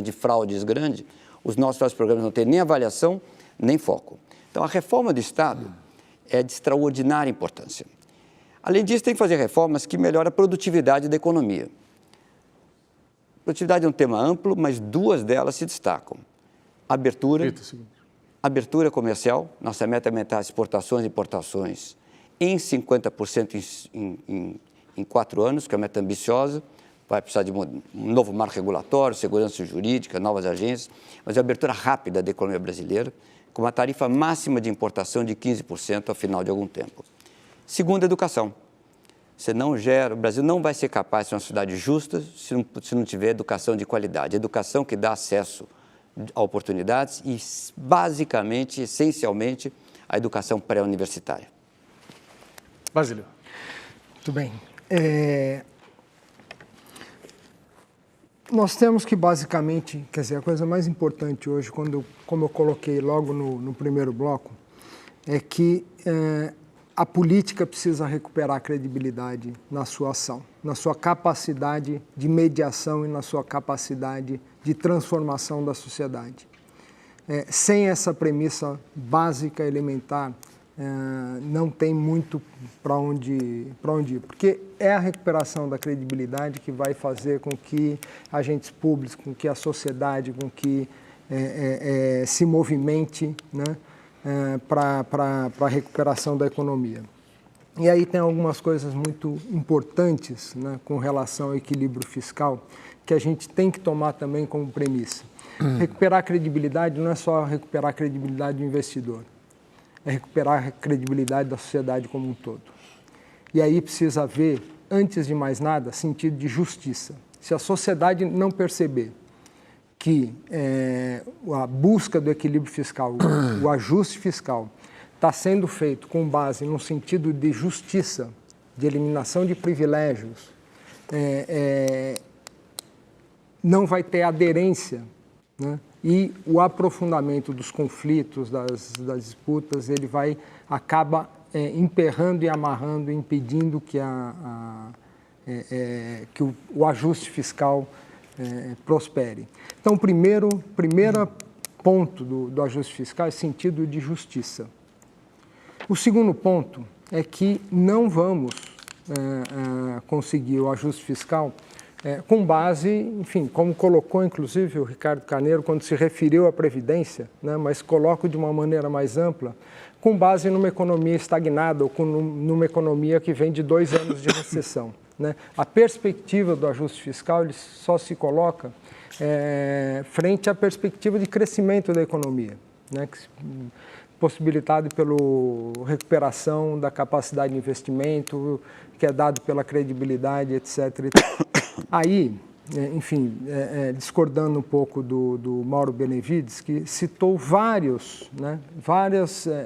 C: de fraudes grande, os nossos programas não têm nem avaliação, nem foco. Então, a reforma do Estado é de extraordinária importância. Além disso, tem que fazer reformas que melhoram a produtividade da economia. Produtividade é um tema amplo, mas 2 delas se destacam. Abertura comercial, nossa meta é aumentar as exportações e importações em 50% em 4 anos, que é uma meta ambiciosa, vai precisar de um novo marco regulatório, segurança jurídica, novas agências, mas a abertura rápida da economia brasileira, com uma tarifa máxima de importação de 15% ao final de algum tempo. Segundo, educação. O Brasil não vai ser capaz de ser uma sociedade justa se não tiver educação de qualidade, educação que dá acesso a oportunidades e, basicamente, essencialmente, a educação pré-universitária.
A: Basílio.
B: Muito bem. Nós temos que, basicamente, quer dizer, a coisa mais importante hoje, como eu coloquei logo no primeiro bloco, é que a política precisa recuperar a credibilidade na sua ação, na sua capacidade de mediação e na sua capacidade de transformação da sociedade. Sem essa premissa básica, elementar, não tem muito para onde ir, porque é a recuperação da credibilidade que vai fazer com que agentes públicos, com que a sociedade, com que se movimente, né, para a recuperação da economia. E aí tem algumas coisas muito importantes, né, com relação ao equilíbrio fiscal, que a gente tem que tomar também como premissa. Recuperar a credibilidade não é só recuperar a credibilidade do investidor, é recuperar a credibilidade da sociedade como um todo. E aí precisa haver, antes de mais nada, sentido de justiça. Se a sociedade não perceber que a busca do equilíbrio fiscal, o ajuste fiscal, está sendo feito com base num sentido de justiça, de eliminação de privilégios, não vai ter aderência, né? E o aprofundamento dos conflitos, das disputas, ele acaba emperrando e amarrando, impedindo que o ajuste fiscal prospere. Então, primeiro ponto do ajuste fiscal é sentido de justiça. O segundo ponto é que não vamos conseguir o ajuste fiscal com base, enfim, como colocou inclusive o Ricardo Carneiro quando se referiu à Previdência, né, mas coloco de uma maneira mais ampla, com base numa economia estagnada ou numa economia que vem de 2 anos de recessão. Né? A perspectiva do ajuste fiscal ele só se coloca frente à perspectiva de crescimento da economia, né, possibilitado pela recuperação da capacidade de investimento, que é dado pela credibilidade, etc. Aí, enfim, discordando um pouco do Mauro Benevides, que citou vários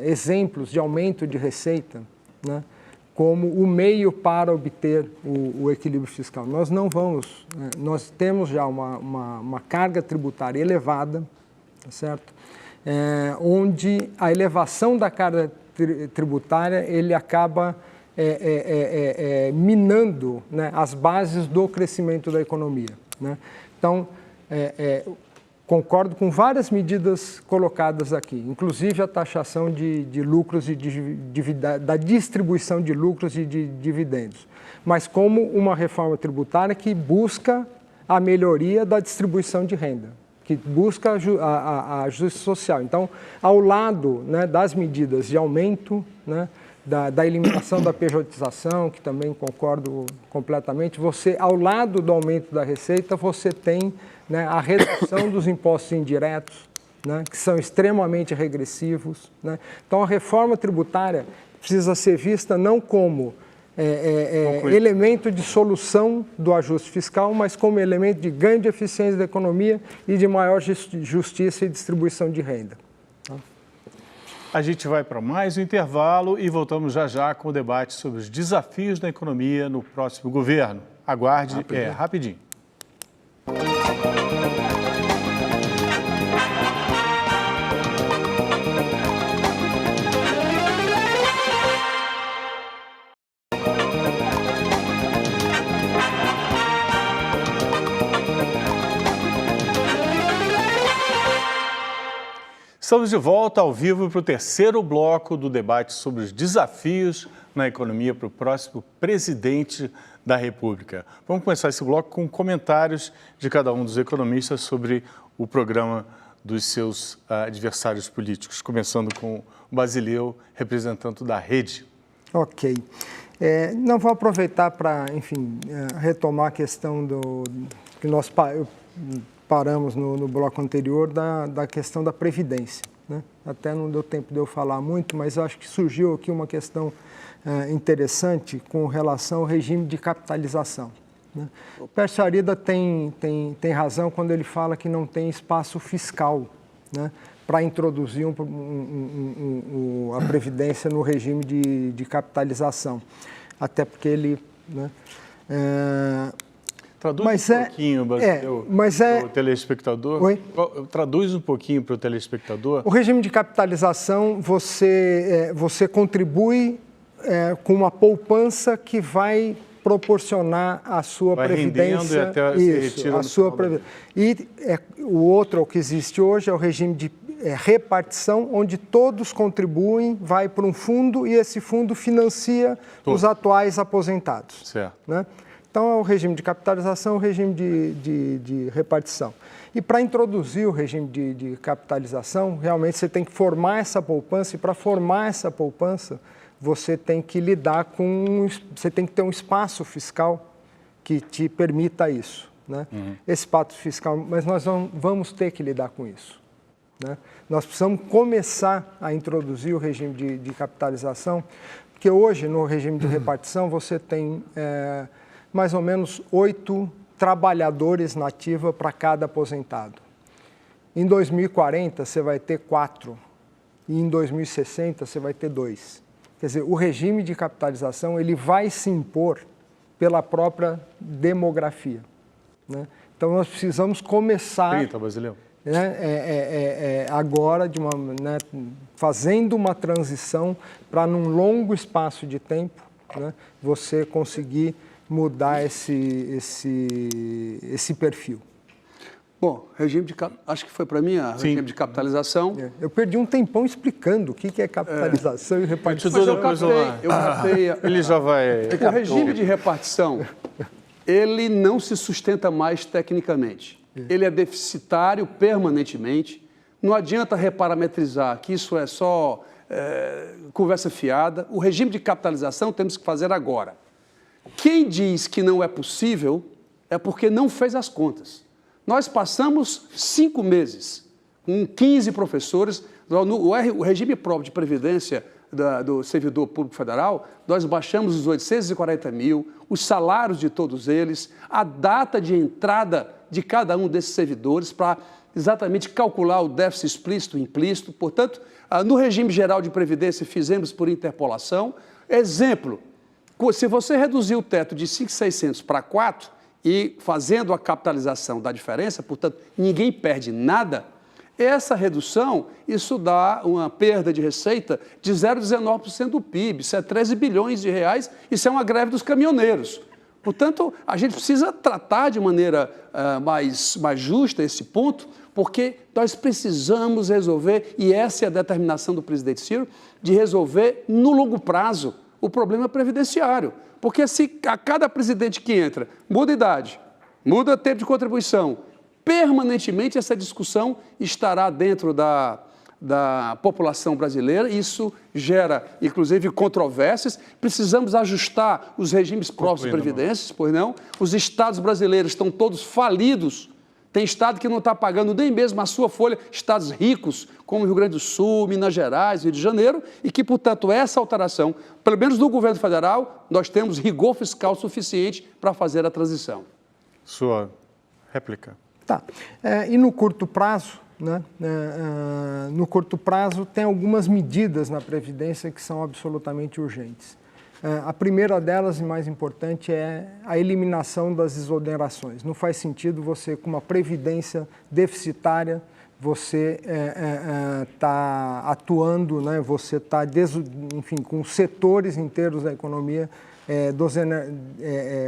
B: exemplos de aumento de receita, né, como o meio para obter o equilíbrio fiscal. Nós não vamos, nós temos já uma carga tributária elevada, tá certo? Onde a elevação da carga tributária ele acaba minando, né, as bases do crescimento da economia. Né? Então, concordo com várias medidas colocadas aqui, inclusive a taxação de lucros e da distribuição de lucros e de dividendos, mas como uma reforma tributária que busca a melhoria da distribuição de renda, que busca a justiça social. Então, ao lado, né, das medidas de aumento, né, da eliminação da pejotização, que também concordo completamente, ao lado do aumento da receita, você tem, né, a redução dos impostos indiretos, né, que são extremamente regressivos. Né? Então, a reforma tributária precisa ser vista não como elemento de solução do ajuste fiscal, mas como elemento de ganho de eficiência da economia e de maior justiça e distribuição de renda.
A: A gente vai para mais um intervalo e voltamos já com o debate sobre os desafios da economia no próximo governo. Aguarde, rapidinho. Estamos de volta ao vivo para o terceiro bloco do debate sobre os desafios na economia para o próximo presidente da República. Vamos começar esse bloco com comentários de cada um dos economistas sobre o programa dos seus adversários políticos, começando com o Basileu, representante da Rede.
B: Ok. Não vou aproveitar para, enfim, retomar a questão que nós paramos no bloco anterior da questão da Previdência. Né? Até não deu tempo de eu falar muito, mas acho que surgiu aqui uma questão interessante com relação ao regime de capitalização. Né? O Pércio Arida tem razão quando ele fala que não tem espaço fiscal, né, para introduzir a Previdência no regime de capitalização. Até porque ele... Né,
A: Traduz um pouquinho, Basileu, para o telespectador.
B: Oi?
A: Traduz um pouquinho para o telespectador.
B: O regime de capitalização, você contribui com uma poupança que vai proporcionar a sua previdência.
A: E até se retira
B: a sua previdência. E o outro que existe hoje é o regime de repartição, onde todos contribuem, vai para um fundo e esse fundo financia os atuais aposentados.
A: Certo.
B: Né? Então, é o regime de capitalização, o regime de repartição. E para introduzir o regime de capitalização, realmente você tem que formar essa poupança, e para formar essa poupança, você tem que lidar você tem que ter um espaço fiscal que te permita isso. Né? Esse espaço fiscal, mas nós vamos ter que lidar com isso. Né? Nós precisamos começar a introduzir o regime de capitalização, porque hoje, no regime de repartição, você tem... mais ou menos 8 trabalhadores na ativa para cada aposentado. Em 2040, você vai ter 4. E em 2060, você vai ter 2. Quer dizer, o regime de capitalização ele vai se impor pela própria demografia. Né? Então, nós precisamos começar...
A: 30, Basileu.
B: Né, agora, fazendo uma transição para, num longo espaço de tempo, né, você conseguir mudar esse perfil.
E: Bom, acho que foi para mim regime de capitalização.
B: Eu perdi um tempão explicando o que é capitalização e repartição.
A: Ele já vai...
E: O regime de repartição, ele não se sustenta mais tecnicamente. Ele é deficitário permanentemente. Não adianta reparametrizar que isso é só conversa fiada. O regime de capitalização temos que fazer agora. Quem diz que não é possível é porque não fez as contas. Nós passamos 5 meses com 15 professores. O regime próprio de previdência do servidor público federal, nós baixamos os 840 mil, os salários de todos eles, a data de entrada de cada um desses servidores para exatamente calcular o déficit explícito e implícito. Portanto, no regime geral de previdência fizemos por interpolação. Exemplo, se você reduzir o teto de 5.600 para 4 e fazendo a capitalização da diferença, portanto, ninguém perde nada, essa redução, isso dá uma perda de receita de 0,19% do PIB, isso é 13 bilhões de reais, isso é uma greve dos caminhoneiros. Portanto, a gente precisa tratar de maneira mais justa esse ponto, porque nós precisamos resolver, e essa é a determinação do presidente Ciro, de resolver no longo prazo o problema previdenciário. Porque se a cada presidente que entra muda idade, muda tempo de contribuição, permanentemente essa discussão estará dentro da população brasileira. Isso gera, inclusive, controvérsias. Precisamos ajustar os regimes próprios de previdência, pois não? Os estados brasileiros estão todos falidos. Tem estado que não está pagando nem mesmo a sua folha, estados ricos, como Rio Grande do Sul, Minas Gerais, Rio de Janeiro, e que, portanto, essa alteração, pelo menos no governo federal, nós temos rigor fiscal suficiente para fazer a transição.
A: Sua réplica.
B: Tá. E no curto prazo, né? No curto prazo, tem algumas medidas na Previdência que são absolutamente urgentes. A primeira delas, e mais importante, é a eliminação das exonerações. Não faz sentido você, com uma previdência deficitária, você está atuando, né? Você está, enfim, com setores inteiros da economia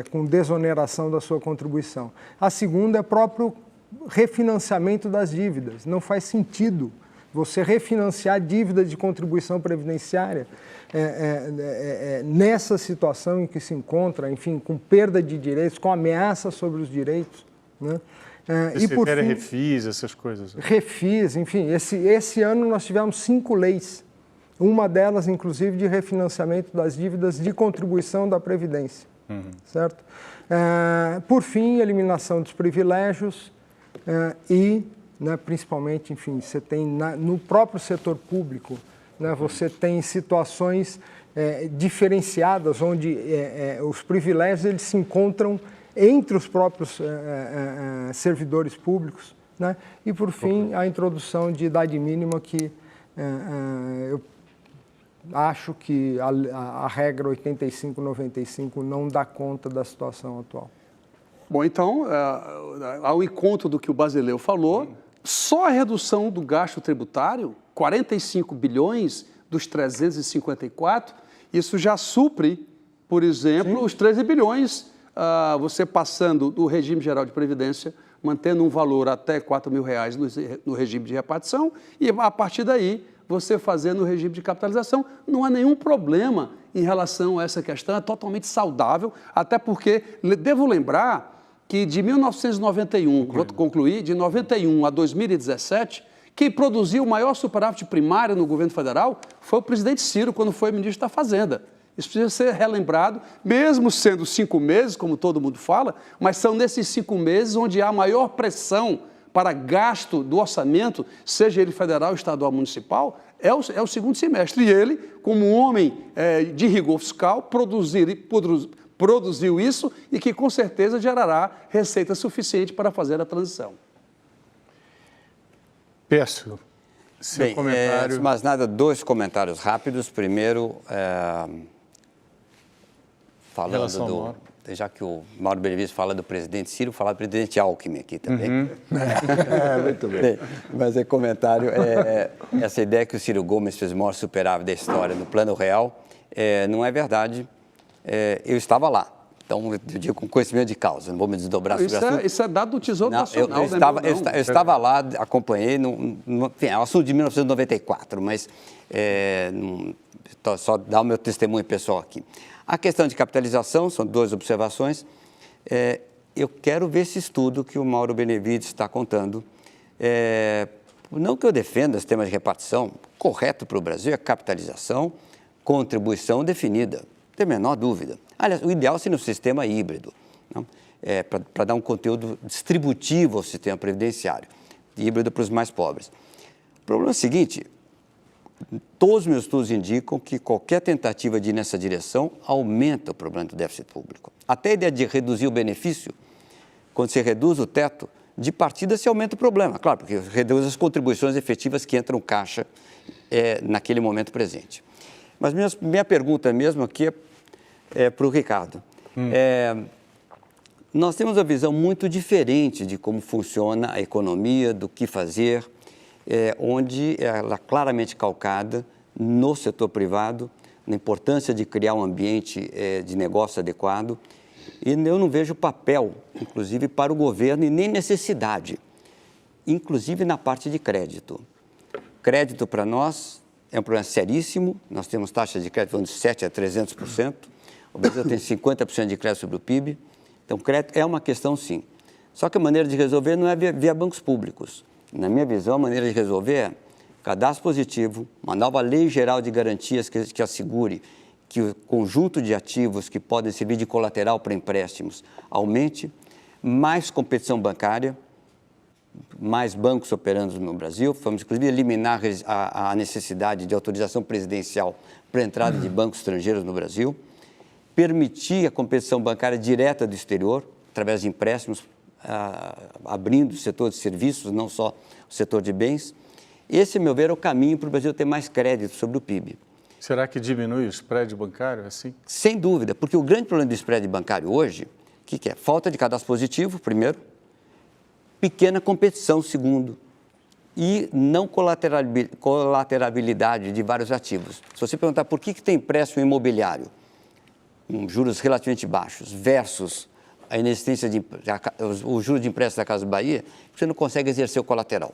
B: com desoneração da sua contribuição. A segunda é o próprio refinanciamento das dívidas. Não faz sentido você refinanciar dívida de contribuição previdenciária nessa situação em que se encontra, enfim, com perda de direitos, com ameaça sobre os direitos, né?
A: E por fim, refis, essas coisas.
B: Refis, enfim, esse ano nós tivemos 5 leis, uma delas, inclusive, de refinanciamento das dívidas de contribuição da Previdência, certo? Por fim, eliminação dos privilégios e, né, principalmente, enfim, você tem no próprio setor público, né, você tem situações diferenciadas, onde os privilégios eles se encontram entre os próprios servidores públicos, né? E, por fim, a introdução de idade mínima que eu acho que a regra 85-95 não dá conta da situação atual.
E: Bom, então, ao encontro do que o Basileu falou, só a redução do gasto tributário, 45 bilhões dos 354, isso já supre, por exemplo, os 13 bilhões, você passando do regime geral de previdência, mantendo um valor até R$4.000 no regime de repartição, e a partir daí você fazendo o regime de capitalização. Não há nenhum problema em relação a essa questão, é totalmente saudável, até porque, devo lembrar que de 1991, vou concluir, de 91 a 2017, quem produziu o maior superávit primário no governo federal foi o presidente Ciro, quando foi ministro da Fazenda. Isso precisa ser relembrado, mesmo sendo 5 meses, como todo mundo fala, mas são nesses 5 meses onde há maior pressão para gasto do orçamento, seja ele federal, estadual, municipal, é o segundo semestre. E ele, como um homem de rigor fiscal, produziu isso e que com certeza gerará receita suficiente para fazer a transição.
A: Peço seu comentário.
C: Mas nada, 2 comentários rápidos. Primeiro, falando já que o Mauro Benevides fala do presidente Ciro, falar do presidente Alckmin aqui também.
D: Muito bem.
C: Mas comentário, essa ideia que o Ciro Gomes fez o maior superávit da história no Plano Real, não é verdade. Eu estava lá. Então, eu digo com conhecimento de causa, não vou me desdobrar sobre o assunto.
E: Isso é dado do Tesouro
C: Não,
E: Nacional.
C: eu estava lá, acompanhei, enfim, é um assunto de 1994, mas só dar o meu testemunho pessoal aqui. A questão de capitalização, são 2 observações. Eu quero ver esse estudo que o Mauro Benevides está contando. Não que eu defenda o sistema de repartição, correto para o Brasil é capitalização, contribuição definida, não tem a menor dúvida. Aliás, o ideal seria um sistema híbrido, para dar um conteúdo distributivo ao sistema previdenciário, híbrido para os mais pobres. O problema é o seguinte, todos os meus estudos indicam que qualquer tentativa de ir nessa direção aumenta o problema do déficit público. Até a ideia de reduzir o benefício, quando se reduz o teto, de partida se aumenta o problema, claro, porque reduz as contribuições efetivas que entram no caixa naquele momento presente. Mas minha pergunta mesmo aqui é para o Ricardo. Nós temos uma visão muito diferente de como funciona a economia, do que fazer, onde ela é claramente calcada no setor privado, na importância de criar um ambiente de negócio adequado. E eu não vejo papel, inclusive, para o governo e nem necessidade, inclusive na parte de crédito. Crédito para nós é um problema seríssimo, nós temos taxas de crédito de 7% a 300%, o Brasil tem 50% de crédito sobre o PIB, então crédito é uma questão sim. Só que a maneira de resolver não é via bancos públicos. Na minha visão, a maneira de resolver é cadastro positivo, uma nova lei geral de garantias que assegure que o conjunto de ativos que podem servir de colateral para empréstimos aumente, mais competição bancária, mais bancos operando no Brasil. Vamos, inclusive, eliminar a necessidade de autorização presidencial para a entrada de bancos estrangeiros no Brasil, permitir a competição bancária direta do exterior, através de empréstimos, abrindo o setor de serviços, não só o setor de bens. Esse, a meu ver, é o caminho para o Brasil ter mais crédito sobre o PIB.
A: Será que diminui o spread bancário assim?
C: Sem dúvida, porque o grande problema do spread bancário hoje, o que é? Falta de cadastro positivo, primeiro, pequena competição, segundo, e não colaterabilidade de vários ativos. Se você perguntar por que tem empréstimo imobiliário, com juros relativamente baixos, versus a inexistência o juros de empréstimo da Casa Bahia, você não consegue exercer o colateral.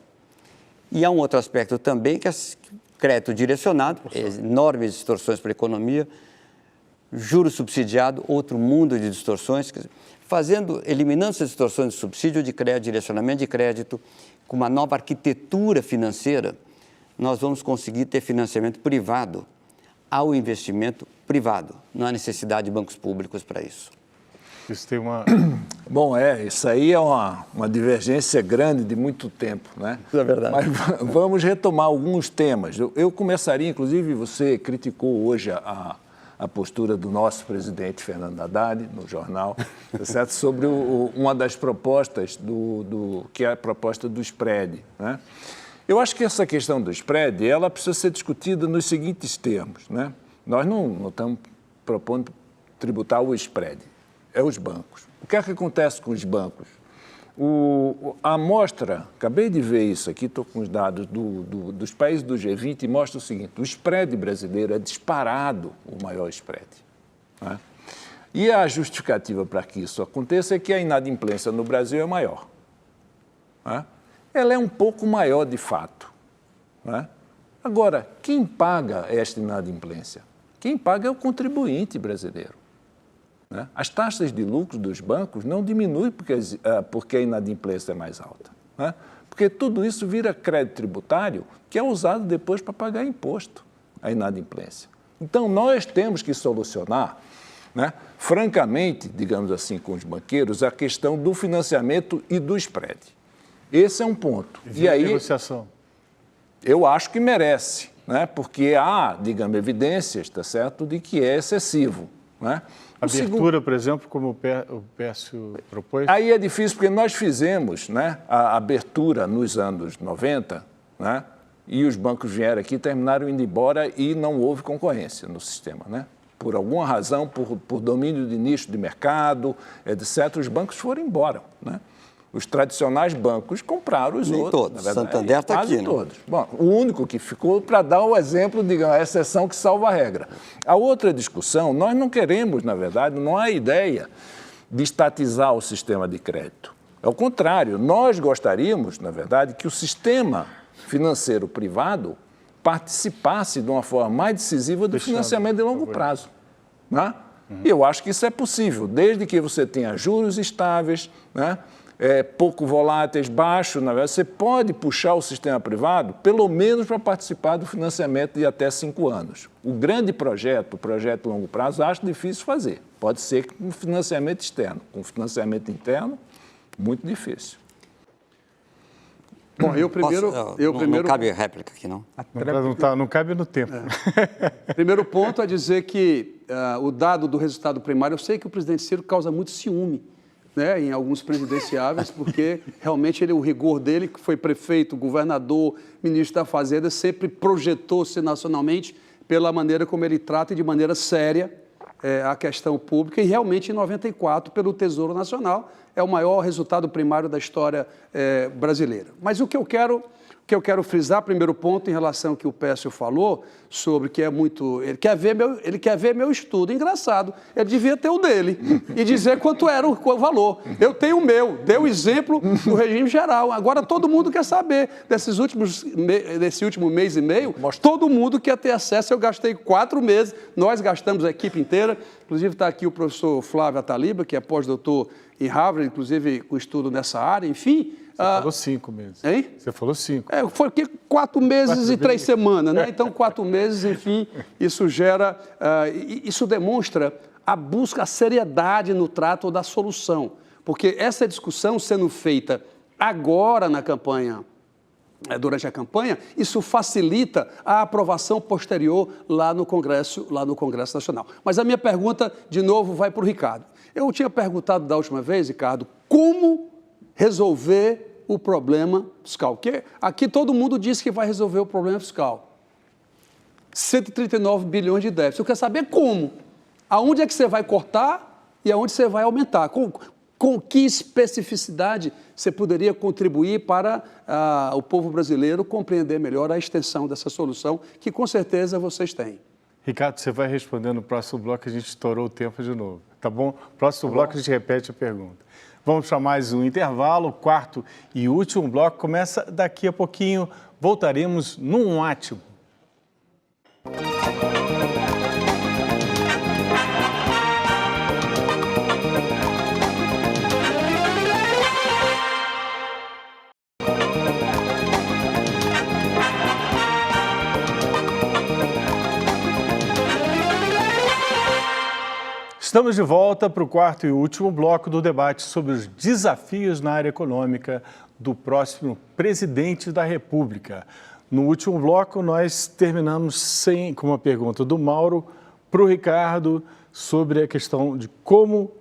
C: E há um outro aspecto também, que é crédito direcionado, enormes distorções para a economia, juros subsidiado, outro mundo de distorções, eliminando essas distorções de subsídio de crédito, direcionamento de crédito, com uma nova arquitetura financeira, nós vamos conseguir ter financiamento privado ao investimento privado. Não há necessidade de bancos públicos para isso.
A: Isso tem uma...
D: Bom, isso aí é uma divergência grande de muito tempo, né?
C: Isso é verdade.
D: Mas vamos retomar alguns temas. Eu começaria, inclusive, você criticou hoje a postura do nosso presidente Fernando Haddad, no jornal, tá certo? Sobre uma das propostas, que é a proposta do spread, né? Eu acho que essa questão do spread, ela precisa ser discutida nos seguintes termos, né? Nós não estamos propondo tributar o spread, é os bancos. O que é que acontece com os bancos? A amostra, acabei de ver isso aqui, estou com os dados dos países do G20 e mostra o seguinte, o spread brasileiro é disparado o maior spread, né? E a justificativa para que isso aconteça é que a inadimplência no Brasil é maior, né? Ela é um pouco maior de fato, né? Agora, quem paga esta inadimplência? Quem paga é o contribuinte brasileiro, né? As taxas de lucro dos bancos não diminuem porque a inadimplência é mais alta, né? Porque tudo isso vira crédito tributário que é usado depois para pagar imposto, a inadimplência. Então, nós temos que solucionar, né, francamente, digamos assim, com os banqueiros, a questão do financiamento e do spread. Esse é um ponto.
A: E aí, negociação?
D: Eu acho que merece, né? Porque há, digamos, evidências, tá certo, de que é excessivo, né?
A: Abertura, por exemplo, como o Pécio propôs?
D: Aí é difícil, porque nós fizemos, né, a abertura nos anos 90, né, e os bancos vieram aqui, terminaram indo embora e não houve concorrência no sistema, né? Por alguma razão, por domínio de nicho de mercado, etc., os bancos foram embora, né? Os tradicionais bancos compraram os
C: Nem
D: outros.
C: todos.
D: Na verdade,
C: Santander está
D: quase
C: aqui, né?
D: todos. Bom, o único que ficou para dar o exemplo, digamos, a exceção que salva a regra. A outra discussão, nós não queremos, na verdade, não há ideia de estatizar o sistema de crédito. Ao contrário, nós gostaríamos, na verdade, que o sistema financeiro privado participasse de uma forma mais decisiva do financiamento de longo prazo. Né? E eu acho que isso é possível, desde que você tenha juros estáveis, né? Pouco voláteis, baixos, na verdade, você pode puxar o sistema privado, pelo menos para participar do financiamento de até 5 anos. O grande projeto, o projeto de longo prazo, acho difícil fazer. Pode ser com financiamento externo. Com financiamento interno, muito difícil.
E: Bom, eu primeiro...
C: Não cabe réplica aqui, não?
A: Não cabe no tempo.
E: Primeiro ponto é dizer que o dado do resultado primário, eu sei que o presidente Ciro causa muito ciúme, né, em alguns presidenciáveis, porque realmente o rigor dele, que foi prefeito, governador, ministro da Fazenda, sempre projetou-se nacionalmente pela maneira como ele trata e de maneira séria a questão pública, e realmente em 94, pelo Tesouro Nacional, é o maior resultado primário da história brasileira. Mas o que eu quero frisar, primeiro ponto, em relação ao que o Pécio falou, sobre que é muito... Ele quer ver meu estudo. Engraçado, ele devia ter o dele e dizer quanto era o valor. Eu tenho o meu, deu exemplo do regime geral. Agora todo mundo quer saber. Desse último mês e meio, todo mundo quer ter acesso. Eu gastei 4 meses, nós gastamos a equipe inteira. Inclusive está aqui o professor Flávio Ataliba, que é pós-doutor em Harvard, inclusive com estudo nessa área, enfim...
A: Você falou 5 meses.
E: Hein?
A: Você falou 5.
E: Foi 4 meses e 3 semanas, né? Então, 4 meses, enfim, isso gera... isso demonstra a busca, a seriedade no trato da solução. Porque essa discussão sendo feita agora na campanha, durante a campanha, isso facilita a aprovação posterior lá no Congresso Nacional. Mas a minha pergunta, de novo, vai para o Ricardo. Eu tinha perguntado da última vez, Ricardo, como resolver o problema fiscal. Porque aqui todo mundo diz que vai resolver o problema fiscal. 139 bilhões de déficit. Eu quero saber como. Aonde é que você vai cortar e aonde você vai aumentar? Com que especificidade você poderia contribuir para o povo brasileiro compreender melhor a extensão dessa solução, que com certeza vocês têm.
A: Ricardo, você vai responder no próximo bloco, a gente estourou o tempo de novo, tá bom? Próximo bloco a gente repete a pergunta. Vamos para mais um intervalo, o quarto e último bloco começa daqui a pouquinho. Voltaremos num átimo. Estamos de volta para o quarto e último bloco do debate sobre os desafios na área econômica do próximo presidente da República. No último bloco, nós terminamos com uma pergunta do Mauro para o Ricardo sobre a questão de como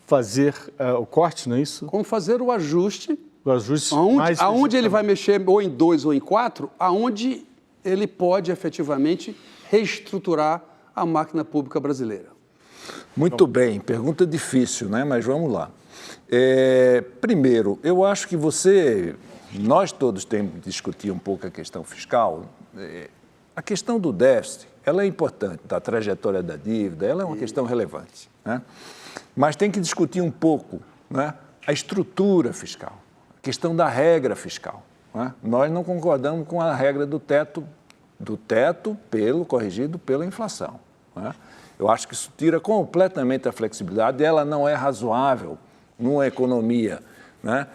A: fazer o corte, não é isso?
E: Como fazer o ajuste.
A: O ajuste
E: aonde ele vai mexer ou em 2 ou em 4, aonde ele pode efetivamente reestruturar a máquina pública brasileira.
D: Muito bem, pergunta difícil, né? Mas vamos lá. Primeiro, eu acho que nós todos temos que discutir um pouco a questão fiscal. A questão do déficit, ela é importante, da trajetória da dívida, ela é uma questão relevante, né? Mas tem que discutir um pouco, né, a estrutura fiscal, a questão da regra fiscal, né? Nós não concordamos com a regra do teto corrigido pela inflação, né? Eu acho que isso tira completamente a flexibilidade, ela não é razoável numa economia, né,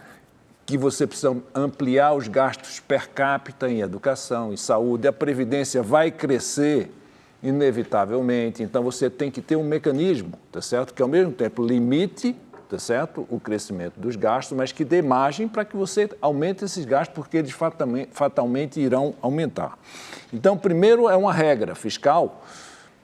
D: que você precisa ampliar os gastos per capita em educação, em saúde, a previdência vai crescer inevitavelmente, então você tem que ter um mecanismo, tá certo? Que ao mesmo tempo limite, tá certo, o crescimento dos gastos, mas que dê margem para que você aumente esses gastos, porque eles fatalmente irão aumentar. Então, primeiro é uma regra fiscal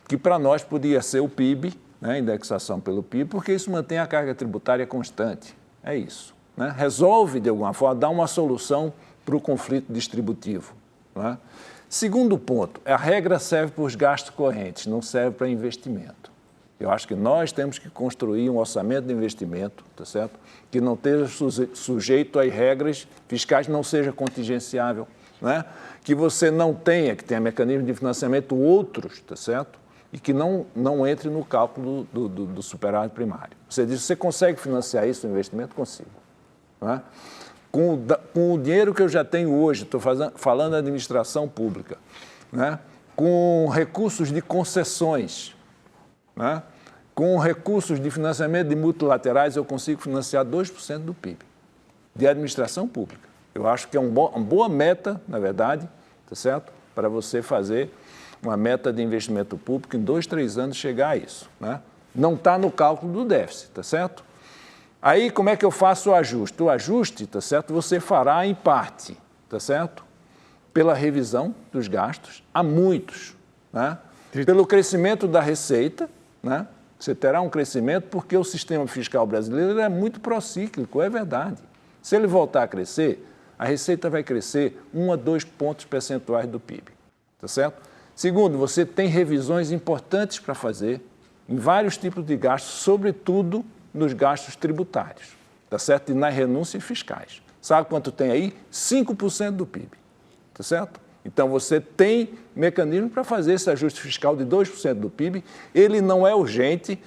D: que para nós podia ser o PIB, né, indexação pelo PIB, porque isso mantém a carga tributária constante. É isso, né? Resolve, de alguma forma, dá uma solução para o conflito distributivo, né? Segundo ponto, a regra serve para os gastos correntes, não serve para investimento. Eu acho que nós temos que construir um orçamento de investimento, tá certo? Que não esteja sujeito às regras fiscais, não seja contingenciável, né? Que você não tenha, que tenha mecanismos de financiamento outros, tá certo? E que não entre no cálculo do superávit primário. Você diz, você consegue financiar isso, o investimento? Consigo. Né? Com o dinheiro que eu já tenho hoje, estou falando da administração pública, né? Com recursos de concessões, né? Com recursos de financiamento de multilaterais, eu consigo financiar 2% do PIB de administração pública. Eu acho que é uma boa meta, na verdade, tá certo? Para você fazer uma meta de investimento público em 2, 3 anos chegar a isso, né? Não está no cálculo do déficit, tá certo? Aí, como é que eu faço o ajuste? O ajuste, tá certo? Você fará em parte, tá certo? Pela revisão dos gastos, há muitos, né? Pelo crescimento da receita, né? Você terá um crescimento porque o sistema fiscal brasileiro é muito procíclico, é verdade. Se ele voltar a crescer, a receita vai crescer 1 a 2 pontos percentuais do PIB, tá certo? Segundo, você tem revisões importantes para fazer em vários tipos de gastos, sobretudo nos gastos tributários, tá certo? E nas renúncias fiscais. Sabe quanto tem aí? 5% do PIB, tá certo? Então, você tem mecanismo para fazer esse ajuste fiscal de 2% do PIB. Ele não é urgente.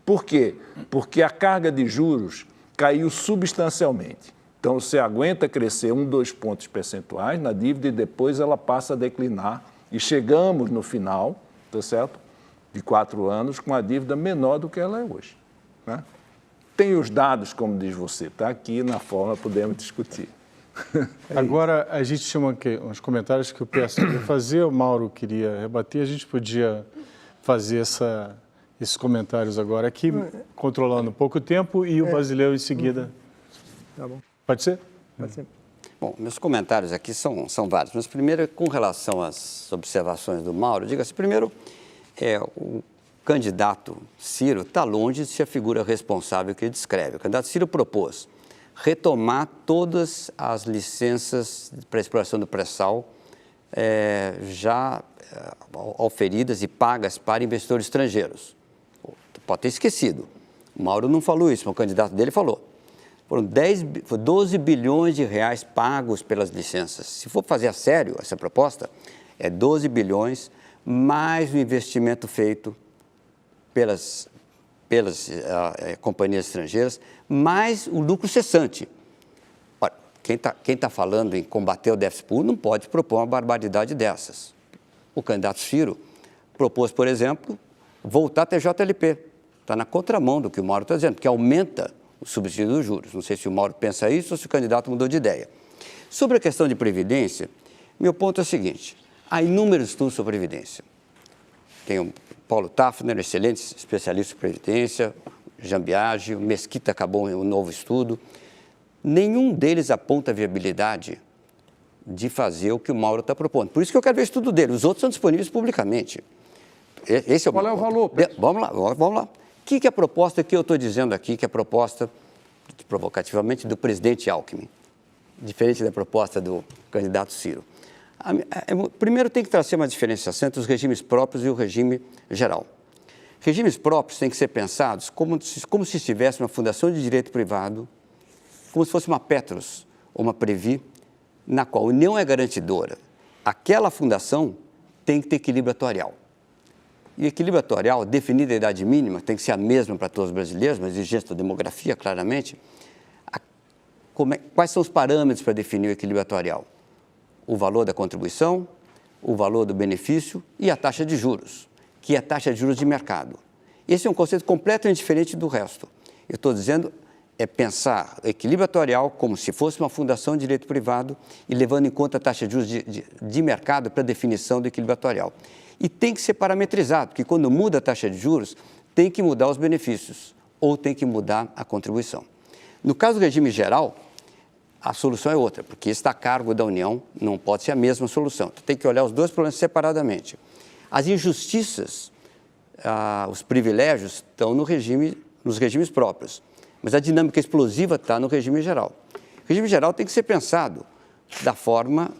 D: Por quê? Porque a carga de juros caiu substancialmente. Então, você aguenta crescer 1, 2 pontos percentuais na dívida e depois ela passa a declinar. E chegamos no final, tá certo? De 4 anos, com a dívida menor do que ela é hoje, né? Tem os dados, como diz você, está aqui na forma, podemos discutir.
A: Agora, a gente tinha uns comentários que eu peço para fazer, o Mauro queria rebater, a gente podia fazer esses comentários agora aqui, controlando um pouco o tempo, e o Basileu em seguida.
B: Tá bom.
A: Pode ser?
B: Pode ser.
C: Bom, meus comentários aqui são vários, mas primeiro, com relação às observações do Mauro, diga-se, primeiro, o candidato Ciro está longe de ser a figura responsável que ele descreve. O candidato Ciro propôs retomar todas as licenças para exploração do pré-sal já auferidas e pagas para investidores estrangeiros. Pode ter esquecido. O Mauro não falou isso, mas o candidato dele falou. Foram 12 bilhões de reais pagos pelas licenças. Se for fazer a sério essa proposta, é 12 bilhões mais o investimento feito pelas companhias estrangeiras, mais o lucro cessante. Olha, quem tá falando em combater o déficit público não pode propor uma barbaridade dessas. O candidato Ciro propôs, por exemplo, voltar a TJLP. Está na contramão do que o Mauro está dizendo, que aumenta o subsídio dos juros. Não sei se o Mauro pensa isso ou se o candidato mudou de ideia. Sobre a questão de previdência, meu ponto é o seguinte, há inúmeros estudos sobre previdência. Tem o Paulo Tafner, excelente especialista em previdência, Jean Biagi, o Mesquita acabou um novo estudo. Nenhum deles aponta a viabilidade de fazer o que o Mauro está propondo. Por isso que eu quero ver o estudo dele. Os outros são disponíveis publicamente. Esse é o
E: Qual é o valor?
C: Vamos lá. O que é a proposta que eu estou dizendo aqui, que é a proposta, provocativamente, do presidente Alckmin, diferente da proposta do candidato Ciro? Primeiro, tem que trazer uma diferenciação entre os regimes próprios e o regime geral. Regimes próprios têm que ser pensados como se estivesse uma fundação de direito privado, como se fosse uma Petros ou uma Previ, na qual a União é garantidora. Aquela fundação tem que ter equilíbrio atuarial. E equilíbrio atuarial, definida a idade mínima, tem que ser a mesma para todos os brasileiros, uma exigência da demografia, claramente. Quais são os parâmetros para definir o equilíbrio atuarial? O valor da contribuição, o valor do benefício e a taxa de juros, que é a taxa de juros de mercado. Esse é um conceito completamente diferente do resto. Eu estou dizendo pensar o equilíbrio atuarial como se fosse uma fundação de direito privado e levando em conta a taxa de juros de mercado para a definição do equilíbrio atuarial. E tem que ser parametrizado, porque quando muda a taxa de juros, tem que mudar os benefícios ou tem que mudar a contribuição. No caso do regime geral, a solução é outra, porque está a cargo da União, não pode ser a mesma solução. Então, tem que olhar os dois problemas separadamente. As injustiças, os privilégios estão nos regimes próprios, mas a dinâmica explosiva está no regime geral. O regime geral tem que ser pensado da forma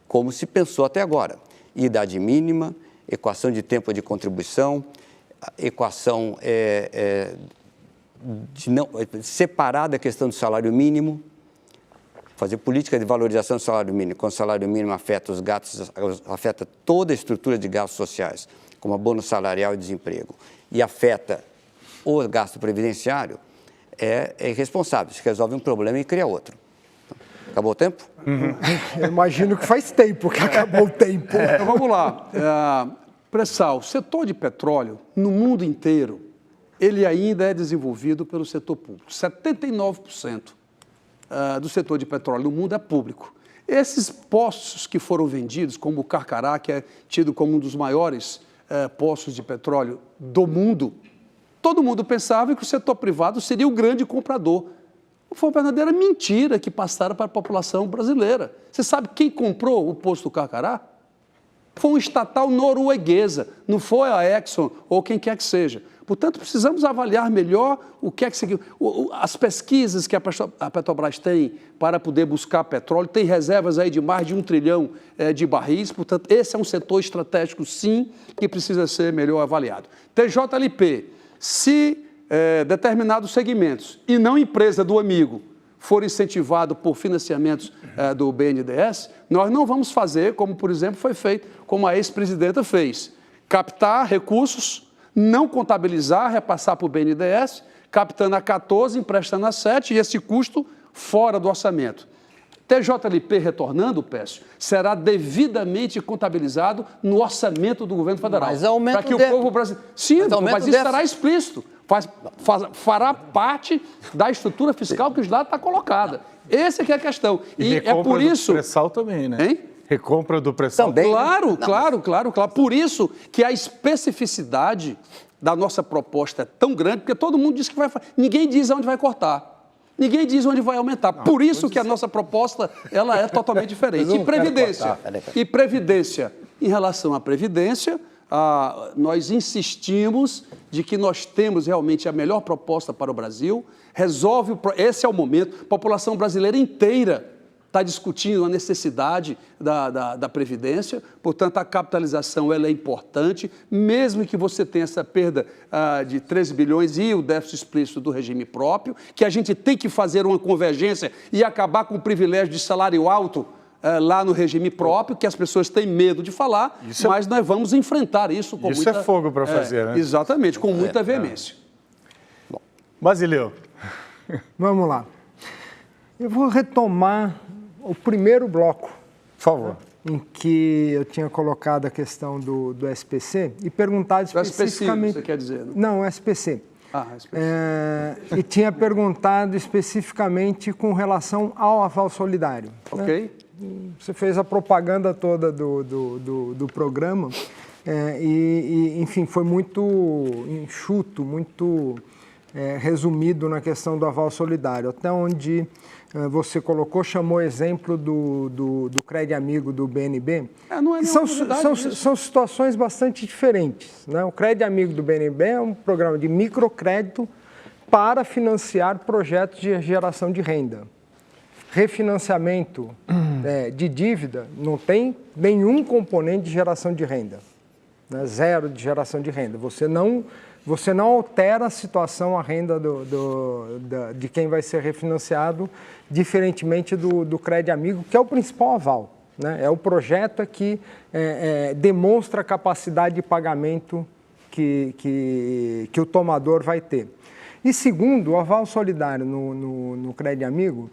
C: como se pensou até agora. Idade mínima, equação de tempo de contribuição, equação de não separar da questão do salário mínimo, fazer política de valorização do salário mínimo. Quando o salário mínimo afeta os gastos, afeta toda a estrutura de gastos sociais, como abono salarial e desemprego, e afeta o gasto previdenciário, é irresponsável. Se resolve um problema e cria outro. Acabou o tempo?
B: Eu imagino que faz tempo que acabou o tempo.
E: Então vamos lá. Pré-sal, o setor de petróleo, no mundo inteiro, ele ainda é desenvolvido pelo setor público. 79% do setor de petróleo no mundo é público. Esses poços que foram vendidos, como o Carcará, que é tido como um dos maiores poços de petróleo do mundo, todo mundo pensava que o setor privado seria o grande comprador. Foi uma verdadeira mentira que passaram para a população brasileira. Você sabe quem comprou o poço do Carcará? Foi uma estatal norueguesa, não foi a Exxon ou quem quer que seja. Portanto, precisamos avaliar melhor as pesquisas que a Petrobras tem para poder buscar petróleo. Tem reservas aí de mais de 1 trilhão de barris. Portanto, esse é um setor estratégico, sim, que precisa ser melhor avaliado. TJLP, se determinados segmentos e não empresa do amigo for incentivado por financiamentos do BNDES, nós não vamos fazer, como, por exemplo, foi feito, como a ex-presidenta fez, captar recursos, não contabilizar, repassar para o BNDES, captando a 14, emprestando a 7, e esse custo fora do orçamento. TJLP retornando, Pécio, será devidamente contabilizado no orçamento do governo federal.
C: Mas aumenta
E: para que o povo brasileiro... Sim, mas isso será explícito. Fará parte da estrutura fiscal que o Estado está colocada. Essa é que é a questão.
A: E é por isso... do pré-sal também, né?
E: Hein?
A: Recompra do pré-sal
C: também.
E: Claro. Por isso que a especificidade da nossa proposta é tão grande, porque todo mundo diz que vai... Ninguém diz onde vai cortar. Ninguém diz onde vai aumentar. Por isso que a nossa proposta ela é totalmente diferente. E Previdência. Em relação à Previdência, nós insistimos de que nós temos realmente a melhor proposta para o Brasil. Esse é o momento. A população brasileira inteira está discutindo a necessidade da Previdência, portanto, a capitalização ela é importante, mesmo que você tenha essa perda de 13 bilhões e o déficit explícito do regime próprio, que a gente tem que fazer uma convergência e acabar com o privilégio de salário alto lá no regime próprio, que as pessoas têm medo de falar, mas nós vamos enfrentar isso com muita...
A: Isso é fogo para fazer, né?
E: Exatamente, com muita veemência.
A: Bom. Basileu.
B: Vamos lá. Eu vou retomar o primeiro bloco,
A: por favor,
B: em que eu tinha colocado a questão do SPC e perguntado especificamente...
E: você quer dizer?
B: Não, SPC.
E: SPC.
B: E tinha perguntado especificamente com relação ao aval solidário.
E: Ok.
B: Né? Você fez a propaganda toda do programa enfim, foi muito enxuto, muito resumido na questão do aval solidário, até onde você colocou, chamou exemplo do Crédito Amigo do BNB. São situações bastante diferentes. Né? O Crédito Amigo do BNB é um programa de microcrédito para financiar projetos de geração de renda. Refinanciamento de dívida não tem nenhum componente de geração de renda, né? Zero de geração de renda. Você não altera a situação, a renda de quem vai ser refinanciado, diferentemente do Crédito Amigo, que é o principal aval. Né? É o projeto que demonstra a capacidade de pagamento que o tomador vai ter. E segundo, o aval solidário no Crédito Amigo,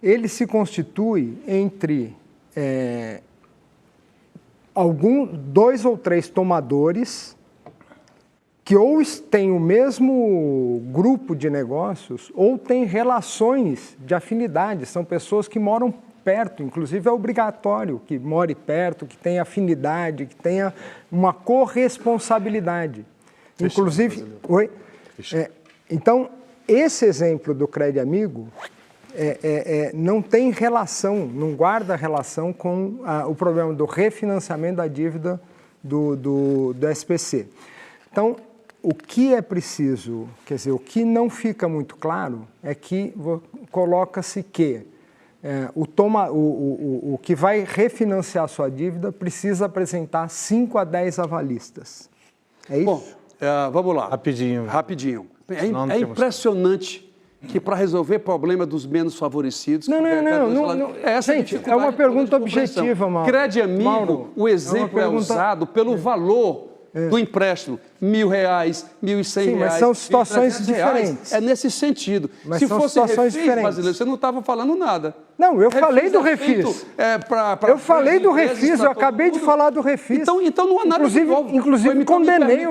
B: ele se constitui entre 2 ou 3 tomadores que ou têm o mesmo grupo de negócios ou têm relações de afinidade. São pessoas que moram perto, inclusive é obrigatório que more perto, que tenha afinidade, que tenha uma corresponsabilidade. Inclusive... Oi? Então, esse exemplo do Crédito Amigo... não tem relação, não guarda relação com o problema do refinanciamento da dívida do SPC. Então, o que é preciso, quer dizer, o que não fica muito claro é que coloca-se que o que vai refinanciar sua dívida precisa apresentar 5 a 10 avalistas. É isso?
E: Bom, Vamos lá.
A: Rapidinho.
E: Rapidinho.
A: Senão não
E: É
A: temos
E: impressionante que para resolver problema dos menos favorecidos...
B: Não. Gente, é uma pergunta objetiva, Mauro.
E: Crédito Amigo,
B: Mauro,
E: o exemplo é usado pelo valor do empréstimo. R$1.000, R$1.100.
B: Sim, mas são situações diferentes.
E: É nesse sentido.
B: Mas
E: se
B: são
E: fosse
B: situações
E: refis
B: diferentes.
E: brasileiro, você não estava falando nada.
B: Não, eu falei do
E: feito,
B: refis.
E: Eu
B: falei do refis, eu acabei de falar do refis.
E: Então não há nada de novo.
B: Inclusive condenei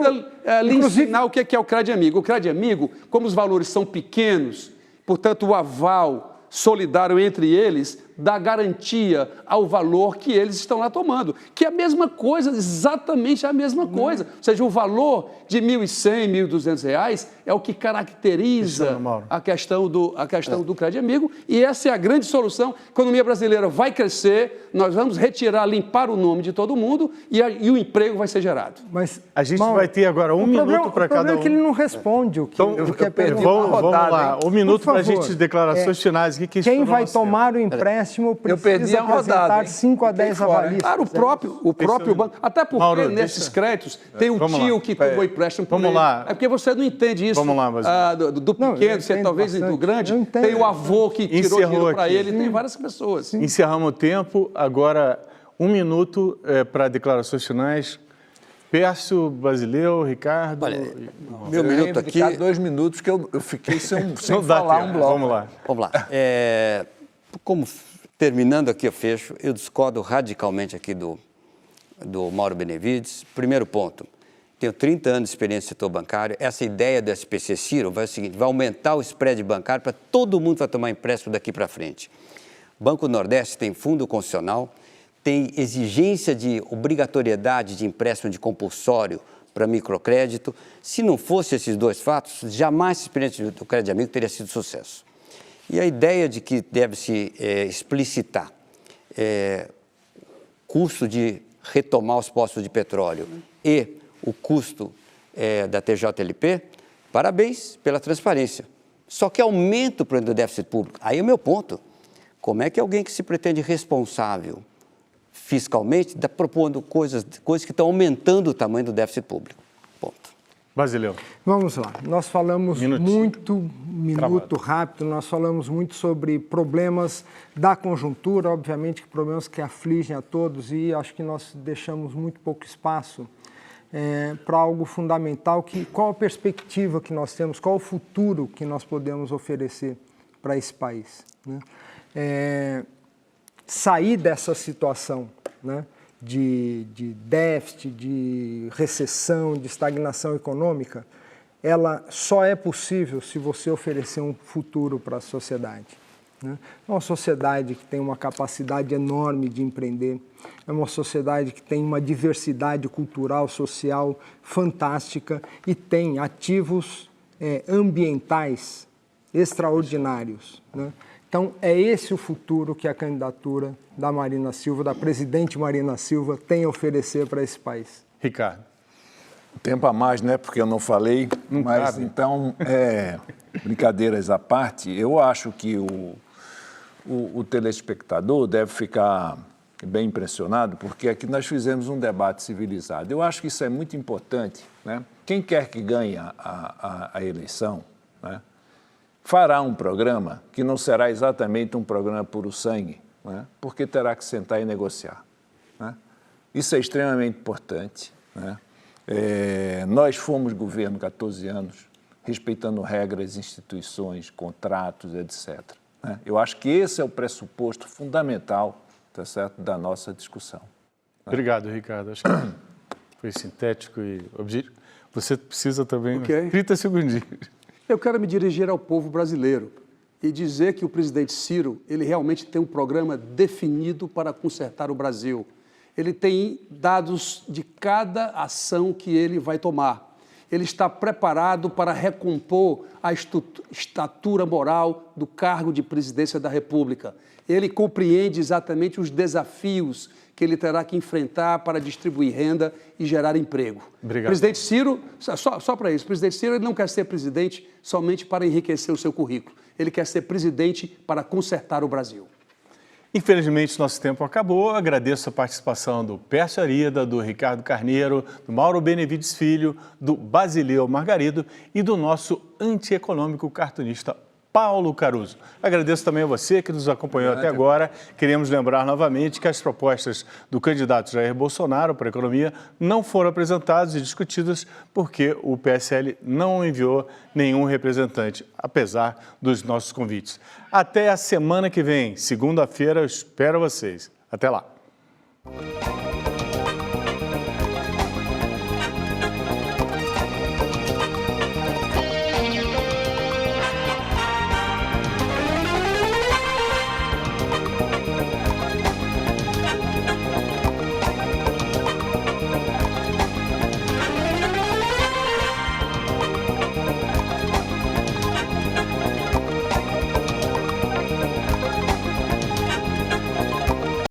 E: lhe ensinar o que é o Crédito Amigo. O Crédito Amigo, como os valores são pequenos, portanto o aval solidário entre eles dá garantia ao valor que eles estão lá tomando, que é a mesma coisa, exatamente a mesma coisa. Ou seja, o valor de R$1.100, R$1.200 é o que caracteriza a questão do Crédito Amigo, e essa é a grande solução. A economia brasileira vai crescer, nós vamos retirar, limpar o nome de todo mundo e o emprego vai ser gerado.
B: Mas
A: a gente vai ter agora um minuto para cada um.
B: O problema é que ele não responde o que é perguntado.
A: Vamos lá, um minuto para a gente, declarações finais.
B: Quem vai tomar o empréstimo precisa apresentar 5 a 10 avalistas.
E: Claro, o próprio banco. Até porque Mauro, nesses créditos tem um tio que tomou empréstimo por ele. É porque você não entende isso do pequeno, você talvez do grande. Tem o avô que tirou dinheiro para ele, tem várias pessoas.
A: Encerramos o tempo. Agora, um minuto para declarações finais. Pércio, Basileu, Ricardo...
C: Olha, meu minuto aqui...
D: 2 minutos que eu fiquei sem falar um bloco.
A: Vamos lá.
C: Terminando aqui, eu fecho. Eu discordo radicalmente aqui do Mauro Benevides. Primeiro ponto, tenho 30 anos de experiência no setor bancário. Essa ideia do SPC Ciro vai aumentar o spread bancário para todo mundo que vai tomar empréstimo daqui para frente. Banco Nordeste tem fundo constitucional, tem exigência de obrigatoriedade de empréstimo de compulsório para microcrédito. Se não fosse esses 2 fatos, jamais a experiência do Crédito Amigo teria sido sucesso. E a ideia de que deve-se explicitar custo de retomar os postos de petróleo e o custo da TJLP, parabéns pela transparência. Só que aumenta o problema do déficit público. Aí é o meu ponto. Como é que alguém que se pretende responsável fiscalmente está propondo coisas que estão aumentando o tamanho do déficit público? Ponto.
A: Basileu.
B: Vamos lá. Nós falamos rápido, nós falamos muito sobre problemas da conjuntura, obviamente que problemas que afligem a todos, e acho que nós deixamos muito pouco espaço para algo fundamental, qual a perspectiva que nós temos, qual o futuro que nós podemos oferecer para esse país, né? Sair dessa situação, né, de déficit, de recessão, de estagnação econômica, ela só é possível se você oferecer um futuro para a sociedade, né? É uma sociedade que tem uma capacidade enorme de empreender, é uma sociedade que tem uma diversidade cultural, social fantástica e tem ativos ambientais extraordinários, né? Então, é esse o futuro que a candidatura da Marina Silva, da presidente Marina Silva, tem a oferecer para esse país.
A: Ricardo.
D: Tempo a mais, né? Porque eu não falei, mas cabe. Então, brincadeiras à parte, eu acho que o telespectador deve ficar bem impressionado, porque aqui nós fizemos um debate civilizado. Eu acho que isso é muito importante, né? Quem quer que ganhe a eleição, né, fará um programa que não será exatamente um programa puro sangue, né, porque terá que sentar e negociar, né? Isso é extremamente importante, né? Nós fomos governo 14 anos, respeitando regras, instituições, contratos, etc., né? Eu acho que esse é o pressuposto fundamental, tá certo, da nossa discussão.
A: Obrigado, Ricardo. Acho que foi sintético e objetivo. Você precisa também... 30 segundinhos.
E: Eu quero me dirigir ao povo brasileiro e dizer que o presidente Ciro, ele realmente tem um programa definido para consertar o Brasil. Ele tem dados de cada ação que ele vai tomar. Ele está preparado para recompor a estatura moral do cargo de presidência da República. Ele compreende exatamente os desafios que ele terá que enfrentar para distribuir renda e gerar emprego.
A: Obrigado.
E: O presidente Ciro, só para isso, o presidente Ciro ele não quer ser presidente somente para enriquecer o seu currículo. Ele quer ser presidente para consertar o Brasil.
A: Infelizmente, nosso tempo acabou. Agradeço a participação do Pércio Arida, do Ricardo Carneiro, do Mauro Benevides Filho, do Basileu Margarido e do nosso antieconômico cartunista Paulo Caruso. Agradeço também a você que nos acompanhou até agora. Queremos lembrar novamente que as propostas do candidato Jair Bolsonaro para a economia não foram apresentadas e discutidas porque o PSL não enviou nenhum representante, apesar dos nossos convites. Até a semana que vem, segunda-feira, eu espero vocês. Até lá.